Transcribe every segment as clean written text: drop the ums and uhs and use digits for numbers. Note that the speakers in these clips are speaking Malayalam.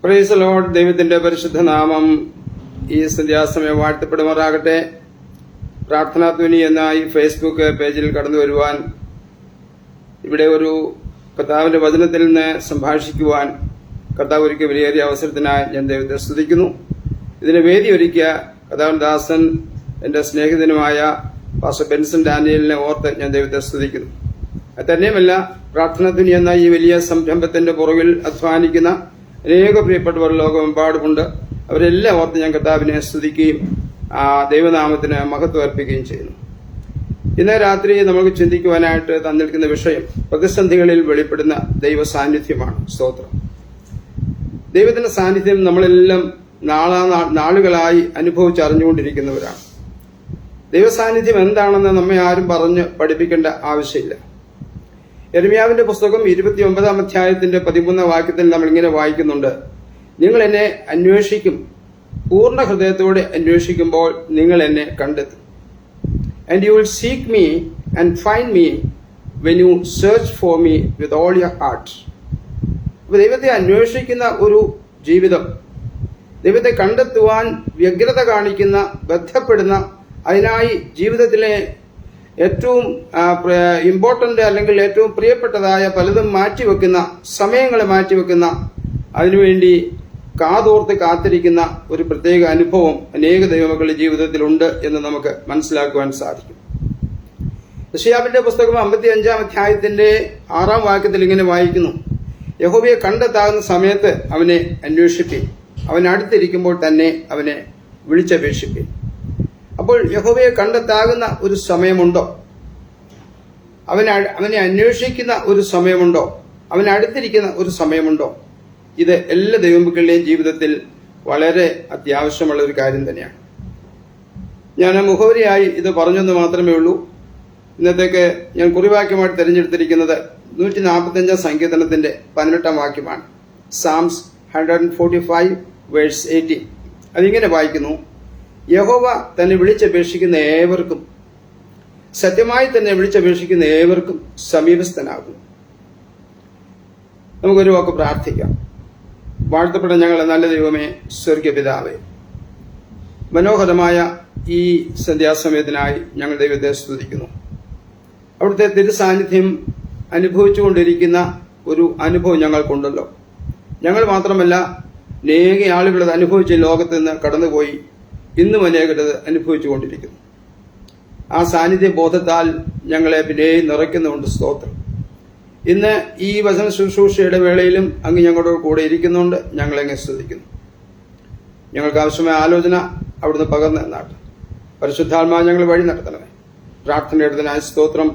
Praise the Lord. ദൈവത്തിന്റെ പരിശുദ്ധ നാമം ഈ സന്ധ്യാസമയം വാഴ്ത്തപ്പെടുമാറാകട്ടെ. പ്രാർത്ഥനാധ്വനി എന്ന ഈ ഫേസ്ബുക്ക് പേജിൽ കടന്നു വരുവാൻ, ഇവിടെ ഒരു കർത്താവിന്റെ വചനത്തിൽ നിന്ന് സംഭാഷിക്കുവാൻ കർത്താവ് ഒരുക്കിയ വിലയേറിയ അവസരത്തിനായി ഞാൻ ദൈവത്തെ സ്തുതിക്കുന്നു. ഇതിന് വേദി ഒരുക്കിയ കർത്താവിന്റെ ദാസൻ, എന്റെ സ്നേഹിതനുമായ പാസ്റ്റർ ബെൻസൺ ഡാനിയലിനെ ഓർത്ത് ഞാൻ ദൈവത്തെ സ്തുതിക്കുന്നു. തന്നെയുമല്ല, പ്രാർത്ഥനാധ്വനി എന്ന ഈ വലിയ സംരംഭത്തിന്റെ പുറകിൽ അധ്വാനിക്കുന്ന അനേക പ്രിയപ്പെട്ടവർ ലോകമെമ്പാടുമുണ്ട്. അവരെല്ലാം ഓർത്ത് ഞാൻ കർത്താവിനെ സ്തുതിക്കുകയും ദൈവനാമത്തിന് മഹത്വം അർപ്പിക്കുകയും ചെയ്യുന്നു. ഇന്ന് രാത്രി നമുക്ക് ചിന്തിക്കുവാനായിട്ട് തന്നിരിക്കുന്ന വിഷയം പ്രതിസന്ധികളിൽ വെളിപ്പെടുന്ന ദൈവ സാന്നിധ്യമാണ്. സ്തോത്രം. ദൈവത്തിന്റെ സാന്നിധ്യം നമ്മളെല്ലാം നാളുകളായി അനുഭവിച്ചറിഞ്ഞുകൊണ്ടിരിക്കുന്നവരാണ്. ദൈവസാന്നിധ്യം എന്താണെന്ന് നമ്മെ ആരും പറഞ്ഞ് പഠിപ്പിക്കേണ്ട ആവശ്യമില്ല. യെരമ്യാവിന്റെ പുസ്തകം 29-ാം അധ്യായത്തിന്റെ 13-ാം വാക്യത്തിൽ നമ്മൾ ഇങ്ങനെ വായിക്കുന്നുണ്ട്: നിങ്ങൾ എന്നെ അന്വേഷിക്കും, പൂർണ്ണ ഹൃദയത്തോടെ അന്വേഷിക്കുമ്പോൾ നിങ്ങൾ എന്നെ കണ്ടെത്തും. And you will seek me and find me when you search for me with all your heart. അപ്പൊ ദൈവത്തെ അന്വേഷിക്കുന്ന ഒരു ജീവിതം, ദൈവത്തെ കണ്ടെത്തുവാൻ വ്യഗ്രത കാണിക്കുന്ന, ബന്ധപ്പെടുന്ന, അതിനായി ജീവിതത്തിലെ ഏറ്റവും ഇമ്പോർട്ടന്റ് അല്ലെങ്കിൽ ഏറ്റവും പ്രിയപ്പെട്ടതായ പലതും മാറ്റിവെക്കുന്ന, സമയങ്ങളെ മാറ്റിവെക്കുന്ന, അതിനുവേണ്ടി കാതോർത്ത് കാത്തിരിക്കുന്ന ഒരു പ്രത്യേക അനുഭവം അനേക ദൈവമക്കളുടെ ജീവിതത്തിലുണ്ട് എന്ന് നമുക്ക് മനസ്സിലാക്കുവാൻ സാധിക്കും. യെശയ്യാവിന്റെ പുസ്തകം 55-ാം അധ്യായത്തിന്റെ 6-ാം വാക്യത്തിൽ ഇങ്ങനെ വായിക്കുന്നു: യഹോവയെ കണ്ടെത്താകുന്ന സമയത്ത് അവനെ അന്വേഷിപ്പീൻ, അവൻ അടുത്തിരിക്കുമ്പോൾ തന്നെ അവനെ വിളിച്ചപേക്ഷിപ്പീൻ. അപ്പോൾ യഹോവയെ കണ്ടെത്താകുന്ന ഒരു സമയമുണ്ടോ? അവനെ അന്വേഷിക്കുന്ന ഒരു സമയമുണ്ടോ? അവനെ അടുത്തിരിക്കുന്ന ഒരു സമയമുണ്ടോ? ഇത് എല്ലാ ദൈവമക്കളുടെയും ജീവിതത്തിൽ വളരെ അത്യാവശ്യമുള്ള ഒരു കാര്യം തന്നെയാണ്. ഞാൻ മുഖവരിയായി ഇത് പറഞ്ഞെന്ന് മാത്രമേ ഉള്ളൂ. ഇന്നത്തേക്ക് ഞാൻ കുറിവാക്യമായിട്ട് തിരഞ്ഞെടുത്തിരിക്കുന്നത് 145-ാം സങ്കീർത്തനത്തിന്റെ 18-ാം വാക്യമാണ്. സാംസ് 145 വേഴ്സ് 18. അതിങ്ങനെ വായിക്കുന്നു: യഹോവ തന്നെ വിളിച്ചപേക്ഷിക്കുന്ന ഏവർക്കും, സത്യമായി തന്നെ വിളിച്ചപേക്ഷിക്കുന്ന ഏവർക്കും സമീപസ്ഥനാകും. നമുക്കൊരു വാക്ക് പ്രാർത്ഥിക്കാം. വാഴ്ത്തപ്പെട്ട ഞങ്ങളുടെ നല്ല ദൈവമേ, സ്വർഗീയ പിതാവേ, മനോഹരമായ ഈ സന്ധ്യാസമയത്തിനായി ഞങ്ങൾ ദൈവത്തെ സ്തുതിക്കുന്നു. അവിടുത്തെ തിരുസാന്നിധ്യം അനുഭവിച്ചുകൊണ്ടിരിക്കുന്ന ഒരു അനുഭവം ഞങ്ങൾക്കുണ്ടല്ലോ. ഞങ്ങൾ മാത്രമല്ല, അനേക ആളുകളത് അനുഭവിച്ച് ലോകത്ത് നിന്ന് കടന്നുപോയി ഇന്നും അനേകരത് അനുഭവിച്ചുകൊണ്ടിരിക്കുന്നു. ആ സാന്നിധ്യ ബോധത്താൽ ഞങ്ങളെ പിന്നെയും നിറയ്ക്കുന്നുണ്ട്. സ്തോത്രം. ഇന്ന് ഈ വചന ശുശ്രൂഷയുടെ വേളയിലും അങ്ങ് ഞങ്ങളുടെ കൂടെ ഇരിക്കുന്നുണ്ട്. ഞങ്ങളെങ്ങനെ സ്തുതിക്കുന്നു. ഞങ്ങൾക്ക് ആവശ്യമായ ആലോചന അവിടുന്ന് പകർന്നു തന്നാട്ടെ. പരിശുദ്ധാത്മാവ് ഞങ്ങൾ വഴി നടത്തണമേ. പ്രാർത്ഥനയുടേതിനായ സ്തോത്രം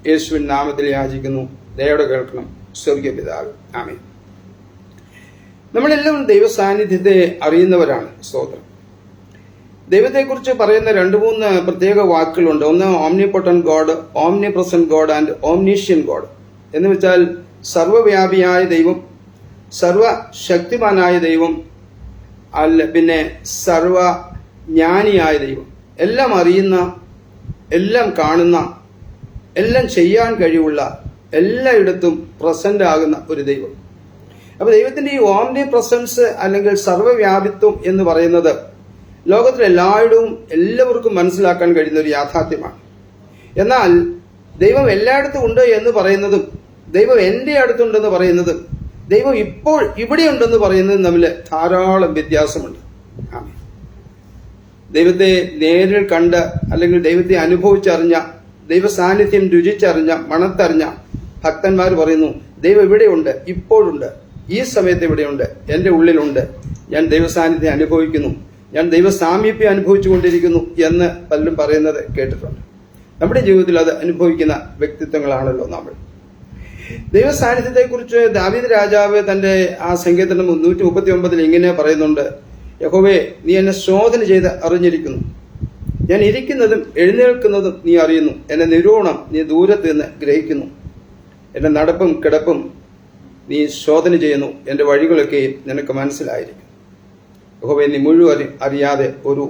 യേശുവിൻ നാമത്തിൽ യാചിക്കുന്നു. ദയയോടെ കേൾക്കണം. സ്വർഗീയ പിതാവേ, ആമേൻ. നമ്മളെല്ലാം ദൈവ സാന്നിധ്യത്തെ അറിയുന്നവരാണ്. സ്തോത്രം. ദൈവത്തെക്കുറിച്ച് പറയുന്ന 2-3 പ്രത്യേക വാക്കുകളുണ്ട്. ഒന്ന് ഓംനിപൊട്ടന്റ് ഗോഡ്, ഓംനിപ്രസന്റ് ഗോഡ് ആൻഡ് ഓംനീഷ്യൻ ഗോഡ്. എന്ന് വെച്ചാൽ സർവ്വവ്യാപിയായ ദൈവം, സർവശക്തിമാനായ ദൈവം, പിന്നെ സർവജ്ഞാനിയായ ദൈവം. എല്ലാം അറിയുന്ന, എല്ലാം കാണുന്ന, എല്ലാം ചെയ്യാൻ കഴിവുള്ള, എല്ലായിടത്തും പ്രസന്റ് ആകുന്ന ഒരു ദൈവം. അപ്പൊ ദൈവത്തിന്റെ ഈ ഓംനി പ്രസൻസ് അല്ലെങ്കിൽ സർവ്വവ്യാപിത്വം എന്ന് പറയുന്നത് ലോകത്തിലെല്ലായിടവും എല്ലാവർക്കും മനസ്സിലാക്കാൻ കഴിയുന്ന ഒരു യാഥാർത്ഥ്യമാണ്. എന്നാൽ ദൈവം എല്ലായിടത്തും ഉണ്ട് എന്ന് പറയുന്നതും ദൈവം എന്റെ അടുത്തുണ്ടെന്ന് പറയുന്നതും ദൈവം ഇപ്പോൾ ഇവിടെയുണ്ടെന്ന് പറയുന്നതും തമ്മിൽ ധാരാളം വ്യത്യാസമുണ്ട്. ദൈവത്തെ നേരിൽ കണ്ട് അല്ലെങ്കിൽ ദൈവത്തെ അനുഭവിച്ചറിഞ്ഞ, ദൈവ സാന്നിധ്യം രുചിച്ചറിഞ്ഞ, മണത്തറിഞ്ഞ ഭക്തന്മാർ പറയുന്നു: ദൈവം ഇവിടെയുണ്ട്, ഇപ്പോഴുണ്ട്, ഈ സമയത്ത് ഇവിടെയുണ്ട്, എന്റെ ഉള്ളിലുണ്ട്, ഞാൻ ദൈവ സാന്നിധ്യം അനുഭവിക്കുന്നു, ഞാൻ ദൈവ സാമീപ്യം അനുഭവിച്ചു കൊണ്ടിരിക്കുന്നു എന്ന് പലരും പറയുന്നത് കേട്ടിട്ടുണ്ട്. നമ്മുടെ ജീവിതത്തിൽ അത് അനുഭവിക്കുന്ന വ്യക്തിത്വങ്ങളാണല്ലോ നമ്മൾ. ദൈവ സാന്നിധ്യത്തെക്കുറിച്ച് ദാവീദ് രാജാവ് തന്റെ ആ സങ്കീർത്തനം 139 ഇങ്ങനെ പറയുന്നുണ്ട്: യഹോവേ, നീ എന്നെ ശോധന ചെയ്ത് അറിഞ്ഞിരിക്കുന്നു, ഞാൻ ഇരിക്കുന്നതും എഴുന്നേൽക്കുന്നതും നീ അറിയുന്നു, എന്റെ നിരൂപണം നീ ദൂരത്ത് നിന്ന് ഗ്രഹിക്കുന്നു, എന്റെ നടപ്പും കിടപ്പും നീ ശോധന ചെയ്യുന്നു, എന്റെ വഴികളൊക്കെയും നിനക്ക് മനസ്സിലായിരിക്കും. യഹോവേ, നീ മുഴുവൻ അറിയാതെ ഒരു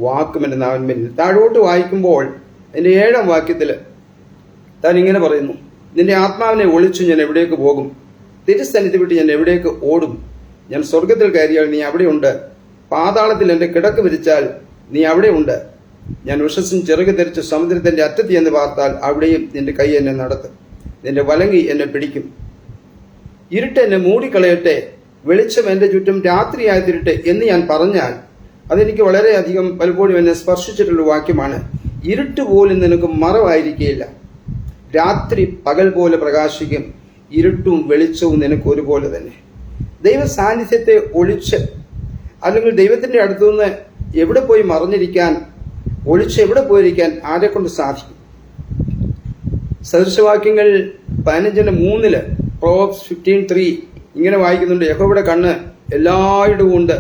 വാക്കും എന്റെ നാവിന്മേൽ. താഴോട്ട് വായിക്കുമ്പോൾ അതിന്റെ 7-ാം വാക്യത്തില് താൻ ഇങ്ങനെ പറയുന്നു: നിന്റെ ആത്മാവിനെ ഒളിച്ചു ഞാൻ എവിടേക്ക് പോകും, തിരുസന്നിധി വിട്ട് ഞാൻ എവിടേക്ക് ഓടും, ഞാൻ സ്വർഗത്തിൽ കയറിയാൽ നീ അവിടെയുണ്ട്. പാതാളത്തിൽ എന്റെ കിടക്ക് വിരിച്ചാൽ നീ അവിടെയുണ്ട്. ഞാൻ ഉഷസ്സിൻ ചിറക് ധരിച്ച് സമുദ്രത്തിന്റെ അറ്റത്ത് എന്ന് പാർത്താൽ അവിടെയും നിന്റെ കൈ എന്നെ നടത്തും. നിന്റെ വലങ്കി എന്നെ പിടിക്കും. ഇരുട്ട് എന്നെ മൂടിക്കളയട്ടെ, വെളിച്ചം എന്റെ ചുറ്റും രാത്രിയായി തിരട്ടെ എന്ന് ഞാൻ പറഞ്ഞാൽ അതെനിക്ക് വളരെയധികം പലപ്പോഴും എന്നെ സ്പർശിച്ചിട്ടുള്ള വാക്യമാണ്. ഇരുട്ട് പോലും നിനക്ക് മറവായിരിക്കുകയില്ല. രാത്രി പകൽ പോലെ പ്രകാശിക്കും, ഇരുട്ടും വെളിച്ചവും നിനക്ക് ഒരുപോലെ തന്നെ. ദൈവ സാന്നിധ്യത്തെ ഒളിച്ച് അല്ലെങ്കിൽ ദൈവത്തിന്റെ അടുത്തുനിന്ന് എവിടെ പോയി മറഞ്ഞിരിക്കാൻ, ഒളിച്ച് എവിടെ പോയിരിക്കാൻ ആരെ കൊണ്ട് സാധിക്കും? സദൃശവാക്യങ്ങൾ 15:3 Proverbs 15:3 ഇങ്ങനെ വായിക്കുന്നുണ്ട്: യഹോവയുടെ കണ്ണ് എല്ലായിടവും ഉണ്ട്,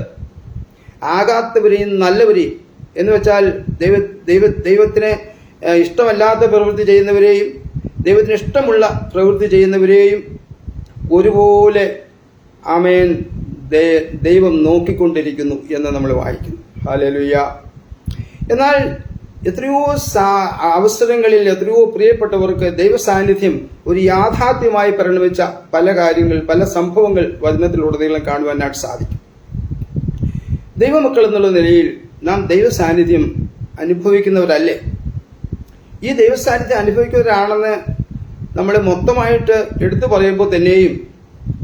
ആകാത്തവരെയും നല്ലവരെയും. എന്ന് വെച്ചാൽ ദൈവത്തിന് ഇഷ്ടമല്ലാത്ത പ്രവൃത്തി ചെയ്യുന്നവരെയും ദൈവത്തിന് ഇഷ്ടമുള്ള പ്രവൃത്തി ചെയ്യുന്നവരെയും ഒരുപോലെ ആമേൻ ദൈവം നോക്കിക്കൊണ്ടിരിക്കുന്നു എന്ന് നമ്മൾ വായിക്കുന്നു. ഹല്ലേലൂയ. എന്നാൽ എത്രയോ അവസരങ്ങളിൽ എത്രയോ പ്രിയപ്പെട്ടവർക്ക് ദൈവ സാന്നിധ്യം ഒരു യാഥാർത്ഥ്യമായി പരിണമിച്ച പല കാര്യങ്ങൾ, പല സംഭവങ്ങൾ വചനത്തിലുടനീളം കാണുവാനായിട്ട് സാധിക്കും. ദൈവമക്കൾ എന്നുള്ള നിലയിൽ നാം ദൈവ സാന്നിധ്യം അനുഭവിക്കുന്നവരല്ലേ? ഈ ദൈവ സാന്നിധ്യം അനുഭവിക്കുന്നവരാണെന്ന് നമ്മൾ മൊത്തമായിട്ട് എടുത്തു പറയുമ്പോൾ തന്നെയും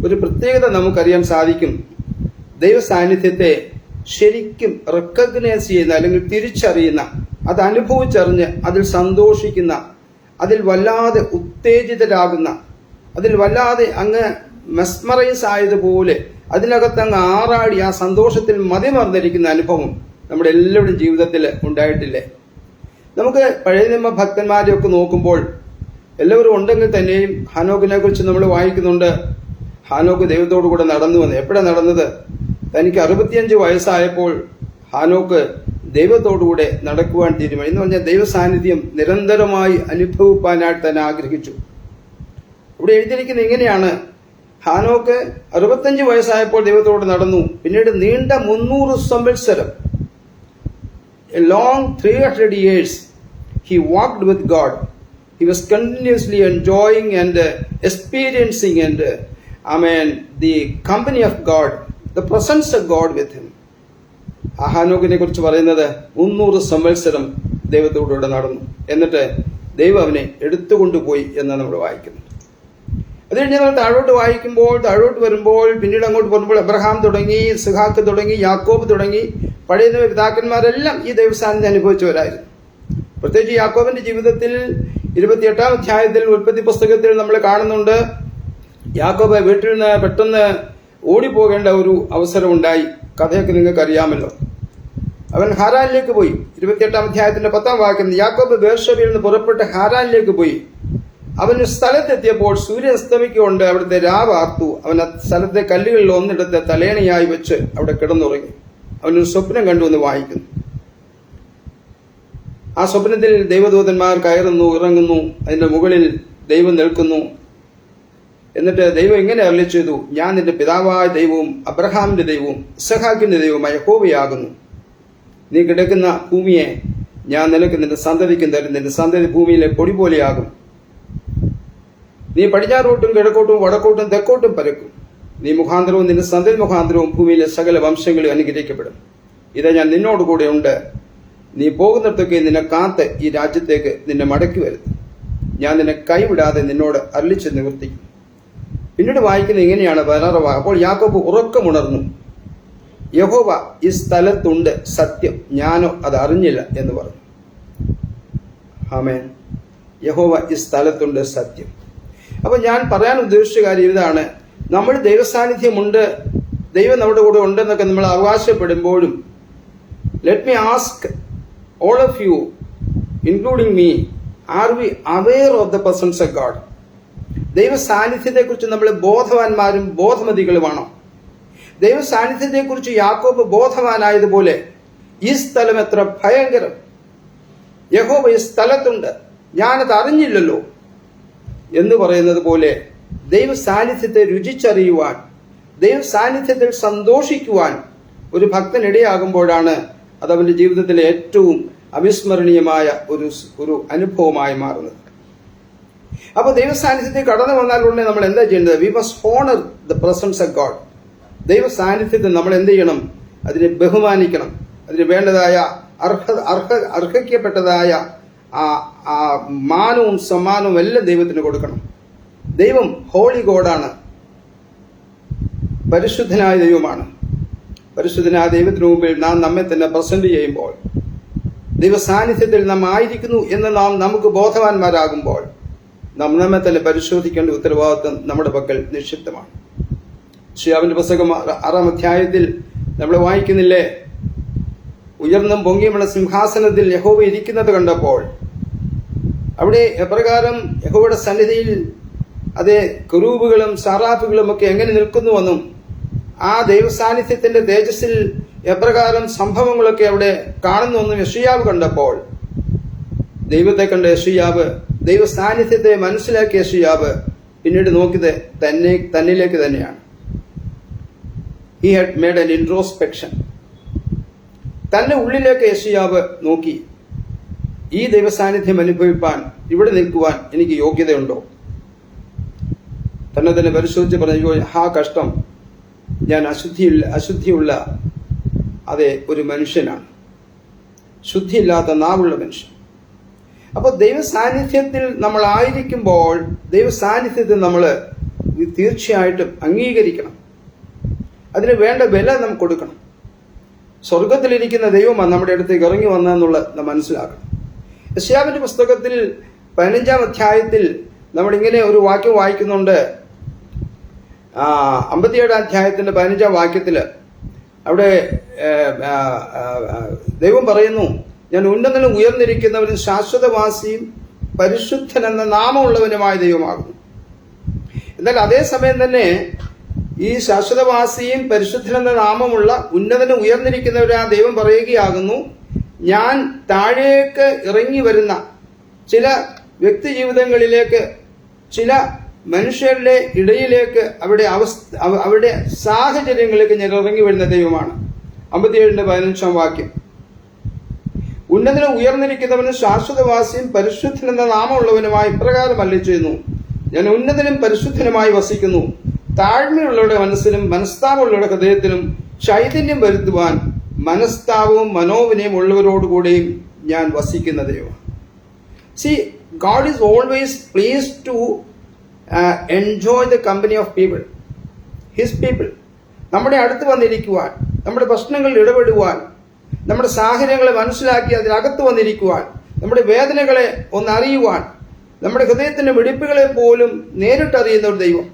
ഒരു പ്രത്യേകത നമുക്കറിയാൻ സാധിക്കും. ദൈവ സാന്നിധ്യത്തെ ശരിക്കും റെക്കഗ്നൈസ് ചെയ്യുന്ന അല്ലെങ്കിൽ തിരിച്ചറിയുന്ന, അത് അനുഭവിച്ചറിഞ്ഞ് അതിൽ സന്തോഷിക്കുന്ന, അതിൽ വല്ലാതെ ഉത്തേജിതരാകുന്ന, അതിൽ വല്ലാതെ അങ്ങ് മെസ്മറൈസ് ആയതുപോലെ അതിനകത്ത് അങ്ങ് ആറാടി ആ സന്തോഷത്തിൽ മതിമറന്നിരിക്കുന്ന അനുഭവം നമ്മുടെ എല്ലാവരുടെയും ജീവിതത്തിൽ ഉണ്ടായിട്ടില്ലേ? നമുക്ക് പഴയ നിയമ ഭക്തന്മാരെയൊക്കെ നോക്കുമ്പോൾ എല്ലാവരും ഉണ്ടെങ്കിൽ തന്നെയും ഹാനോക്കിനെ കുറിച്ച് നമ്മൾ വായിക്കുന്നുണ്ട്. ഹാനോക്ക് ദൈവത്തോടു കൂടെ നടന്നു വന്നു. എപ്പോഴാണ് നടന്നത്? തനിക്ക് 65 വയസ്സായപ്പോൾ ഹാനോക്ക് ദൈവത്തോടുകൂടെ നടക്കുവാൻ തീരുമാനം. എന്ന് പറഞ്ഞാൽ ദൈവ സാന്നിധ്യം നിരന്തരമായി അനുഭവിപ്പാനായിട്ട് തന്നെ ആഗ്രഹിച്ചു. ഇവിടെ എഴുതിയിരിക്കുന്നത് ഇങ്ങനെയാണ്: ഹാനോക്ക് 65 വയസ്സായപ്പോൾ ദൈവത്തോട് നടന്നു. പിന്നീട് നീണ്ട 300 സംവത്സരം, a long 300 years, he walked with God. He was continuously enjoying and experiencing and the company of God, the presence of God with him. ഹാനോക്കിനെ കുറിച്ച് പറയുന്നത് 300 സംവത്സരം ദൈവത്തോടുകൂടെ നടന്നു, എന്നിട്ട് ദൈവം അവനെ എടുത്തുകൊണ്ടുപോയി എന്ന് നമ്മൾ വായിക്കുന്നു. അത് കഴിഞ്ഞ് നമ്മൾ താഴോട്ട് വരുമ്പോൾ പിന്നീട് അങ്ങോട്ട് പോകുമ്പോൾ അബ്രഹാം തുടങ്ങി, ഇസ്ഹാക്ക് തുടങ്ങി, യാക്കോബ് തുടങ്ങി, പഴയ പിതാക്കന്മാരെല്ലാം ഈ ദൈവസാന്നിധ്യം അനുഭവിച്ചവരായിരുന്നു. പ്രത്യേകിച്ച് യാക്കോബിന്റെ ജീവിതത്തിൽ 28-ാം അധ്യായത്തിൽ ഉൽപ്പത്തി പുസ്തകത്തിൽ നമ്മൾ കാണുന്നുണ്ട്, യാക്കോബ് വീട്ടിൽ നിന്ന് പെട്ടെന്ന് ഓടിപ്പോകേണ്ട ഒരു അവസരമുണ്ടായി. കഥയൊക്കെ നിങ്ങൾക്ക് അറിയാമല്ലോ. അവൻ ഹാരാനിലേക്ക് പോയി. 28-ാം അധ്യായത്തിന്റെ 10-ാം വാക്യം: യാക്കോബ് ബേർഷബയിൽ നിന്ന് പുറപ്പെട്ട് ഹാരാനിലേക്ക് പോയി. അവന് സ്ഥലത്തെത്തിയപ്പോൾ സൂര്യൻ അസ്തമിക്കൊണ്ട് അവിടുത്തെ രാവാർത്തു. അവൻ ആ സ്ഥലത്തെ കല്ലുകളിൽ ഒന്നിടത്ത് തലേണയായി വെച്ച് അവിടെ കിടന്നുറങ്ങി. അവനൊരു സ്വപ്നം കണ്ടു എന്ന് വായിക്കുന്നു. ആ സ്വപ്നത്തിൽ ദൈവദൂതന്മാർ കയറുന്നു, ഇറങ്ങുന്നു, അതിന്റെ മുകളിൽ ദൈവം നിൽക്കുന്നു. എന്നിട്ട് ദൈവം ഇങ്ങനെ അരുളി ചെയ്തു: ഞാൻ നിന്റെ പിതാവായ ദൈവവും അബ്രഹാമിന്റെ ദൈവവും ഇസ്ഹാക്കിന്റെ ദൈവവുമായ യഹോവയാകുന്നു. നീ കിടക്കുന്ന ഭൂമിയെ ഞാൻ നിനക്ക് നിന്റെ സന്തതിക്കും തരും. നിന്റെ സന്തതി ഭൂമിയിലെ പൊടി പോലെയാകും. നീ പടിഞ്ഞാറോട്ടും കിഴക്കോട്ടും വടക്കോട്ടും തെക്കോട്ടും പരക്കും. നീ മുഖാന്തരവും നിന്റെ സന്തതി മുഖാന്തരവും ഭൂമിയിലെ സകല വംശങ്ങളും അനുഗ്രഹിക്കപ്പെടും. ഇത് ഞാൻ നിന്നോടുകൂടെ ഉണ്ട്. നീ പോകുന്നിടത്തൊക്കെ നിന്നെ കാത്ത് ഈ രാജ്യത്തേക്ക് നിന്നെ മടക്കി വരുത്തും. ഞാൻ നിന്നെ കൈവിടാതെ നിന്നോട് അരുളിച്ച് നിവർത്തിക്കും. പിന്നീട് വായിക്കുന്നത് ഇങ്ങനെയാണ്: 16. അപ്പോൾ യാക്കോബ് ഉറക്കമുണർന്നു. യഹോവ ഈ സ്ഥലത്തുണ്ട്, സത്യം, ഞാനോ അത് അറിഞ്ഞില്ല എന്ന് പറഞ്ഞു. ആമേൻ. യഹോവ ഈ സ്ഥലത്തുണ്ട്, സത്യം. അപ്പൊ ഞാൻ പറയാൻ ഉദ്ദേശിച്ച കാര്യം ഇതാണ്: നമ്മൾ ദൈവസാന്നിധ്യമുണ്ട്, ദൈവം നമ്മുടെ കൂടെ ഉണ്ടെന്നൊക്കെ നമ്മൾ അവകാശപ്പെടുമ്പോഴും, let me ask all of you, including me, are we aware of the presence of God? ദൈവ സാന്നിധ്യത്തെക്കുറിച്ച് നമ്മൾ ബോധവാന്മാരും ബോധമതികളുമാണോ? ദൈവ സാന്നിധ്യത്തെക്കുറിച്ച് യാക്കോബ് ബോധവാനായതുപോലെ ഈ സ്ഥലം എത്ര ഭയങ്കരം, യഹോവ ഈ സ്ഥലത്തുണ്ട്, ഞാനത് അറിഞ്ഞില്ലല്ലോ എന്ന് പറയുന്നത് പോലെ ദൈവ സാന്നിധ്യത്തെ രുചിച്ചറിയുവാൻ, ദൈവ സാന്നിധ്യത്തിൽ സന്തോഷിക്കുവാൻ ഒരു ഭക്തനിടയാകുമ്പോഴാണ് അത് അവന്റെ ജീവിതത്തിലെ ഏറ്റവും അവിസ്മരണീയമായ ഒരു അനുഭവമായി മാറുന്നത്. അപ്പോൾ ദൈവ സാന്നിധ്യത്തിൽ കടന്നു വന്നാൽ ഉടനെ നമ്മൾ എന്താ ചെയ്യേണ്ടത്? We must honour the presence of God. ദൈവ സാന്നിധ്യത്തിൽ നമ്മൾ എന്ത് ചെയ്യണം? അതിനെ ബഹുമാനിക്കണം. അതിന് വേണ്ടതായ അർഹിക്കപ്പെട്ടതായ ആ മാനവും സമ്മാനവും എല്ലാം ദൈവത്തിന് കൊടുക്കണം. ദൈവം ഹോളി ഗോഡാണ്, പരിശുദ്ധനായ ദൈവമാണ്. പരിശുദ്ധനായ ദൈവത്തിന് മുമ്പിൽ നാം നമ്മെ തന്നെ പ്രസന്റ് ചെയ്യുമ്പോൾ, ദൈവ സാന്നിധ്യത്തിൽ നാം ആയിരിക്കുന്നു എന്ന് നമുക്ക് ബോധവാന്മാരാകുമ്പോൾ, നാം നമ്മെ തന്നെ പരിശോധിക്കേണ്ട ഉത്തരവാദിത്വം നമ്മുടെ പക്കൽ നിക്ഷിപ്തമാണ്. യശയ്യാവിന്റെ പുസ്തകം 6-ാം അധ്യായത്തിൽ നമ്മൾ വായിക്കുന്നില്ലേ, ഉയർന്നും പൊങ്ങിയുമുള്ള സിംഹാസനത്തിൽ യഹോവ ഇരിക്കുന്നത് കണ്ടപ്പോൾ അവിടെ എപ്രകാരം യഹോവയുടെ സന്നിധിയിൽ അതേ കെറൂബുകളും സാറാഫുകളും ഒക്കെ എങ്ങനെ നിൽക്കുന്നുവെന്നും ആ ദൈവസാന്നിധ്യത്തിന്റെ തേജസ്സിൽ എപ്രകാരം സംഭവങ്ങളൊക്കെ അവിടെ കാണുന്നുവെന്നും യശയ്യാവ് കണ്ടപ്പോൾ, ദൈവത്തെ കണ്ട യശയ്യാവ്, ദൈവ സാന്നിധ്യത്തെ മനസ്സിലാക്കിയ യശയ്യാവ് പിന്നീട് നോക്കിയത് തന്നിലേക്ക് തന്നെയാണ്. He had made an introspection. തന്റെ ഉള്ളിലേക്ക് യശയ്യാവ് നോക്കി, ഈ ദൈവസാന്നിധ്യം അനുഭവിപ്പാൻ, ഇവിടെ നിൽക്കുവാൻ എനിക്ക് യോഗ്യതയുണ്ടോ? തന്നെ തന്നെ പരിശോധിച്ച് പറഞ്ഞു, കഷ്ടം, ഞാൻ അശുദ്ധിയുള്ള അതെ ഒരു മനുഷ്യനാണ്, ശുദ്ധിയില്ലാത്ത നാവുള്ള മനുഷ്യൻ. അപ്പോൾ ദൈവ സാന്നിധ്യത്തിൽ നമ്മൾ ആയിരിക്കുമ്പോൾ, ദൈവ സാന്നിധ്യത്തിൽ നമ്മൾ തീർച്ചയായിട്ടും അംഗീകരിക്കണം. അതിന് വേണ്ട വില നാം കൊടുക്കണം. സ്വർഗത്തിലിരിക്കുന്ന ദൈവമാണ് നമ്മുടെ അടുത്തേക്ക് ഇറങ്ങി വന്നതെന്നുള്ളത് നാം മനസ്സിലാക്കണം. യശയ്യാവിന്റെ പുസ്തകത്തിൽ 15-ാം അധ്യായത്തിൽ നമ്മളിങ്ങനെ ഒരു വാക്യം വായിക്കുന്നുണ്ട്. 57-ാം അധ്യായത്തിന്റെ 15-ാം വാക്യത്തില് അവിടെ ദൈവം പറയുന്നു, ഞാൻ ഉന്നതനും ഉയർന്നിരിക്കുന്നവനും ശാശ്വതവാസിയും പരിശുദ്ധൻ എന്ന നാമമുള്ളവനുമായ ദൈവമാകുന്നു. എന്നാൽ അതേസമയം തന്നെ ഈ ശാശ്വതവാസിയും പരിശുദ്ധനെന്ന നാമമുള്ള ഉന്നതനും ഉയർന്നിരിക്കുന്നവരാ ദൈവം പറയുകയാകുന്നു, ഞാൻ താഴേക്ക് ഇറങ്ങി വരുന്ന ചില വ്യക്തി ജീവിതങ്ങളിലേക്ക്, ചില മനുഷ്യരുടെ ഇടയിലേക്ക്, അവരുടെ സാഹചര്യങ്ങളിലേക്ക് ഞാൻ ഇറങ്ങി വരുന്ന ദൈവമാണ്. 57-ന്റെ 15-ാം വാക്യം, ഉന്നതനും ഉയർന്നിരിക്കുന്നവനും ശാശ്വതവാസിയും പരിശുദ്ധനെന്ന നാമമുള്ളവനുമായി ഇപ്രകാരം അരുളിച്ചെയ്യുന്നു, ഞാൻ ഉന്നതനും പരിശുദ്ധനുമായി വസിക്കുന്നു, താഴ്മയുള്ളവരുടെ മനസ്സിലും മനസ്താപമുള്ളവരുടെ ഹൃദയത്തിലും ചൈതന്യം വരുത്തുവാൻ മനസ്താപവും മനോവിനയം ഉള്ളവരോടുകൂടെയും ഞാൻ വസിക്കുന്ന ദൈവം. See, God is always pleased to enjoy the company of people, His people. നമ്മുടെ അടുത്ത് വന്നിരിക്കുവാൻ, നമ്മുടെ പ്രശ്നങ്ങളിൽ ഇടപെടുവാൻ, നമ്മുടെ സാഹചര്യങ്ങളെ മനസ്സിലാക്കി അതിനകത്ത് വന്നിരിക്കുവാൻ, നമ്മുടെ വേദനകളെ ഒന്നറിയുവാൻ, നമ്മുടെ ഹൃദയത്തിന്റെ വെടിപ്പുകളെ പോലും നേരിട്ടറിയുന്ന ഒരു ദൈവം.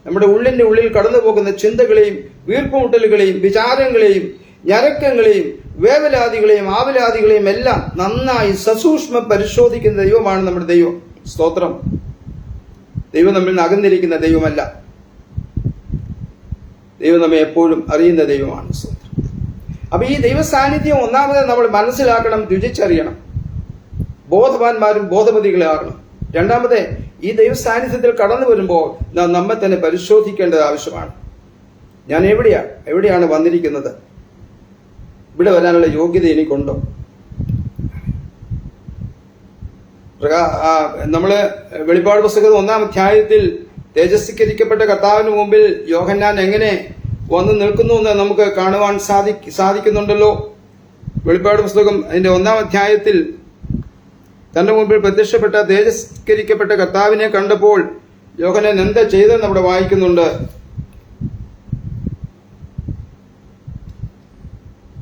നമ്മുടെ ഉള്ളിന്റെ ഉള്ളിൽ കടന്നു പോകുന്ന ചിന്തകളെയും വീർപ്പുമുട്ടലുകളെയും വിചാരങ്ങളെയും ഞരക്കങ്ങളെയും വേവലാദികളെയും ആവലാദികളെയും എല്ലാം നന്നായി സസൂക്ഷ്മം പരിശോധിക്കുന്ന ദൈവമാണ് നമ്മുടെ ദൈവം. സ്തോത്രം. ദൈവം നമ്മിൽ നിന്ന് അകന്നിരിക്കുന്ന ദൈവമല്ല, ദൈവം നമ്മെ എപ്പോഴും അറിയുന്ന ദൈവമാണ്. സ്തോത്രം. അപ്പൊ ഈ ദൈവ സാന്നിധ്യം ഒന്നാമത് നമ്മൾ മനസ്സിലാക്കണം, രുചിച്ചറിയണം, ബോധവാന്മാരും ബോധമതികളാകണം. രണ്ടാമത്, ഈ ദൈവ സാന്നിധ്യത്തിൽ കടന്നു വരുമ്പോൾ നാം നമ്മെ തന്നെ പരിശോധിക്കേണ്ടത് ആവശ്യമാണ്. ഞാൻ എവിടെയാണ് വന്നിരിക്കുന്നത്? ഇവിടെ വരാനുള്ള യോഗ്യത എനിക്കുണ്ടോ? നമ്മള് വെളിപ്പാട് പുസ്തകം 1-ാം അധ്യായത്തിൽ തേജസ്വീകരിക്കപ്പെട്ട കർത്താവിന് മുമ്പിൽ യോഹന്നാൻ എങ്ങനെ വന്നു നിൽക്കുന്നു എന്ന് നമുക്ക് കാണുവാൻ സാധിക്കുന്നുണ്ടല്ലോ. വെളിപ്പാട് പുസ്തകം അതിന്റെ 1-ാം അധ്യായത്തിൽ തന്റെ മുമ്പിൽ പ്രത്യക്ഷപ്പെട്ട തേജസ്കരിക്കപ്പെട്ട കർത്താവിനെ കണ്ടപ്പോൾ യോഹന്നാൻ എന്താ ചെയ്തെന്ന് അവിടെ വായിക്കുന്നുണ്ട്.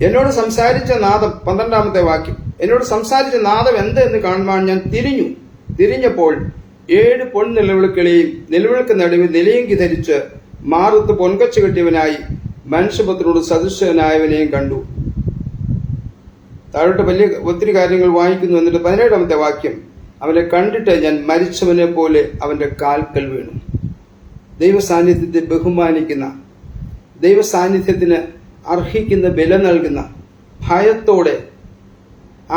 എന്നോട് സംസാരിച്ച നാദം, 12-ാമത്തെ വാക്യം, എന്നോട് സംസാരിച്ച നാദം എന്തെന്ന് കാണുവാൻ ഞാൻ തിരിഞ്ഞപ്പോൾ 7 പൊൻ നിലവിളക്കുകളെയും നിലവിളക്ക് നടുവിൽ നിലയങ്കി ധരിച്ച് മാറത്ത് പൊൻകച്ച് കെട്ടിയവനായി മനുഷ്യപുത്രനോട് സദൃശനായവനെയും കണ്ടു. താഴോട്ട് ഒത്തിരി കാര്യങ്ങൾ വായിക്കുന്നു. എന്നിട്ട് 17-ാമത്തെ വാക്യം, അവനെ കണ്ടിട്ട് ഞാൻ മരിച്ചവനെ പോലെ അവന്റെ കാൽക്കൽ വീണു. ദൈവ സാന്നിധ്യത്തെ ബഹുമാനിക്കുന്ന, ദൈവ സാന്നിധ്യത്തിന് അർഹിക്കുന്ന വില നൽകുന്ന, ഭയത്തോടെ,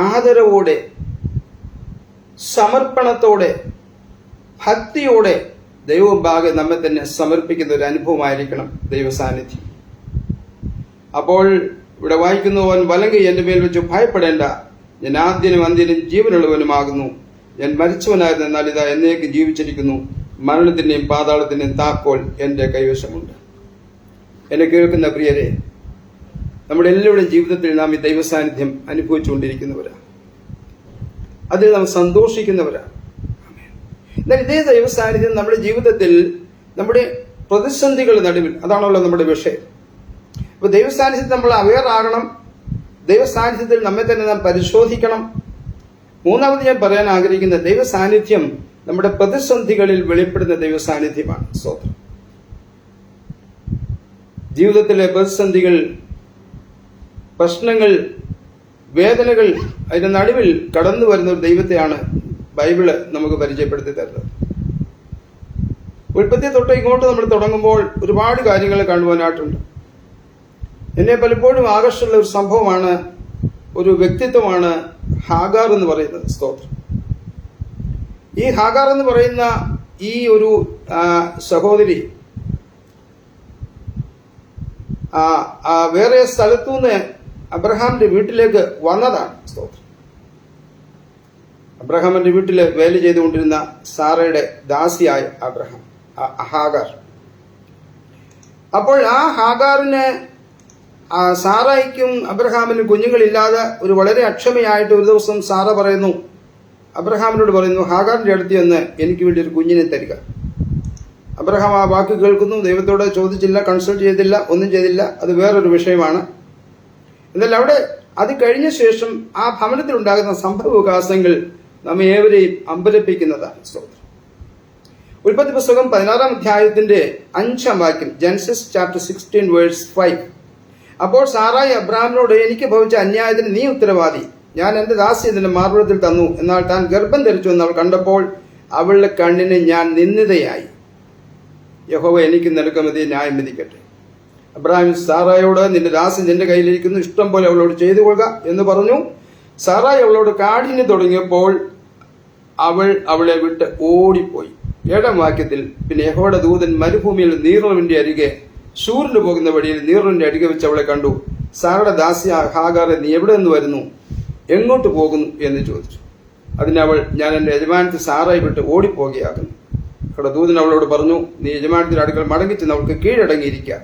ആദരവോടെ, സമർപ്പണത്തോടെ, ഭക്തിയോടെ ദൈവമുമ്പാകെ നമ്മെ തന്നെ സമർപ്പിക്കുന്ന ഒരു അനുഭവമായിരിക്കണം ദൈവ സാന്നിധ്യം. അപ്പോൾ ഇവിടെ വായിക്കുന്നു, അവൻ വലങ്കൈ എന്റെ മേൽ വെച്ച് ഭയപ്പെടേണ്ട, ഞാൻ ആദ്യനും അന്ത്യനും ജീവനുള്ളവനുമാകുന്നു. ഞാൻ മരിച്ചവനായിരുന്നു, എന്നാൽ ഇതാ എന്നേക്ക് ജീവിച്ചിരിക്കുന്നു. മരണത്തിന്റെയും പാതാളത്തിന്റെയും താക്കോൽ എന്റെ കൈവശമുണ്ട്. എന്നെ കേൾക്കുന്ന പ്രിയരെ, നമ്മുടെ എല്ലാവരുടെയും ജീവിതത്തിൽ നാം ഈ ദൈവസാന്നിധ്യം അനുഭവിച്ചുകൊണ്ടിരിക്കുന്നവരാണ്. അതിൽ നാം സന്തോഷിക്കുന്നവരാണ്. എന്നാൽ ഇതേ ദൈവസാന്നിധ്യം നമ്മുടെ ജീവിതത്തിൽ നമ്മുടെ പ്രതിസന്ധികളുടെ നടുവിൽ, അതാണല്ലോ നമ്മുടെ വിഷയം. അപ്പൊ ദൈവസാന്നിധ്യത്തിൽ നമ്മൾ അവെയർ ആകണം. ദൈവസാന്നിധ്യത്തിൽ നമ്മെ തന്നെ നാം പരിശോധിക്കണം. മൂന്നാമത് ഞാൻ പറയാൻ ആഗ്രഹിക്കുന്ന ദൈവസാന്നിധ്യം നമ്മുടെ പ്രതിസന്ധികളിൽ വെളിപ്പെടുന്ന ദൈവസാന്നിധ്യമാണ്. സ്തോത്രം. ജീവിതത്തിലെ പ്രതിസന്ധികൾ, പ്രശ്നങ്ങൾ, വേദനകൾ, അതിന്റെ നടുവിൽ കടന്നു വരുന്ന ഒരു ദൈവത്തെയാണ് ബൈബിള് നമുക്ക് പരിചയപ്പെടുത്തി തരുന്നത്. ഉൽപ്പത്തി തൊട്ട് ഇങ്ങോട്ട് നമ്മൾ തുടങ്ങുമ്പോൾ ഒരുപാട് കാര്യങ്ങൾ കാണുവാനായിട്ടുണ്ട്. എന്നെ പലപ്പോഴും ആകർഷമുള്ള ഒരു സംഭവമാണ്, ഒരു വ്യക്തിത്വമാണ് ഹാഗാർ എന്ന് പറയുന്നത്. സ്തോത്രം. ഈ ഹാഗാർ എന്ന് പറയുന്ന ഈ ഒരു സഹോദരി വേറെ സ്ഥലത്തുനിന്ന് അബ്രഹാമിന്റെ വീട്ടിലേക്ക് വന്നതാണ്. സ്തോത്രം. അബ്രഹാമിന്റെ വീട്ടിൽ വേല ചെയ്തുകൊണ്ടിരുന്ന സാറയുടെ ദാസിയായ ഹാഗാർ. അപ്പോൾ ആ ഹാഗാറിന് സാറായിക്കും അബ്രഹാമിനും കുഞ്ഞുങ്ങളില്ലാതെ ഒരു വളരെ അക്ഷമയായിട്ട് ഒരു ദിവസം സാറ പറയുന്നു, അബ്രഹാമിനോട് പറയുന്നു, ഹാഗാറിന്റെ അടുത്ത് ചെന്ന് എനിക്ക് വേണ്ടി ഒരു കുഞ്ഞിനെ തരിക. അബ്രഹാം ആ വാക്ക് കേൾക്കുന്നു. ദൈവത്തോട് ചോദിച്ചില്ല, കൺസൾട്ട് ചെയ്തില്ല, ഒന്നും ചെയ്തില്ല. അത് വേറൊരു വിഷയമാണ്. എന്നാൽ അവിടെ അത് കഴിഞ്ഞ ശേഷം ആ ഭവനത്തിലുണ്ടാകുന്ന സംഭവ വികാസങ്ങൾ നമ്മെ ഏവരെയും അമ്പരപ്പിക്കുന്നതാണ്. സ്തോത്രം. ഉൽപ്പത്തി പുസ്തകം 16 അധ്യായത്തിന്റെ 5 വാക്യം, ജെനസിസ് ചാപ്റ്റർ 16 വേഴ്സ് 5. അപ്പോൾ സാറായി അബ്രഹാമിനോട്, എനിക്ക് ഭവിച്ച അന്യായത്തിന് നീ ഉത്തരവാദി. ഞാൻ എന്റെ ദാസി ഇതിന്റെ മാർബിളത്തിൽ തന്നു. എന്നാൽ താൻ ഗർഭം ധരിച്ചു എന്ന് അവൾ കണ്ടപ്പോൾ അവളുടെ കണ്ണിന് ഞാൻ നിന്ദിതയായി. യഹോവ എനിക്ക് നിനക്കുമതി ന്യായം വിധിക്കട്ടെ. അബ്രഹാം സാറായോട്, നിന്റെ ദാസി നിന്റെ കയ്യിലിരിക്കുന്നു, ഇഷ്ടം പോലെ അവളോട് ചെയ്തു കൊള്ളുക എന്ന് പറഞ്ഞു. സാറായി അവളോട് കാഠിന്യം തുടങ്ങിയപ്പോൾ അവളെ വിട്ട് ഓടിപ്പോയി. 7 വാക്യത്തിൽ, പിന്നെ യഹോവയുടെ ദൂതൻ മരുഭൂമിയിൽ നീറവിന്റെ അരികെ ശൂരിന് പോകുന്ന വഴിയിൽ നീറിന്റെ അരികെ വെച്ച് അവളെ കണ്ടു. സാറയുടെ ദാസി ഹാഗാറെ, നീ എവിടെ നിന്ന് വരുന്നു, എങ്ങോട്ട് പോകുന്നു എന്ന് ചോദിച്ചു. അതിനവൾ, ഞാൻ എന്റെ യജമാനത്തെ സാറായി വിട്ട് ഓടിപ്പോകുകയാകുന്നു. യഹോവയുടെ ദൂതൻ അവളോട് പറഞ്ഞു, നീ യജമാനത്തിന്റെ അടുക്കൽ മടങ്ങിച്ചെന്ന് അവൾക്ക് കീഴടങ്ങിയിരിക്കുക.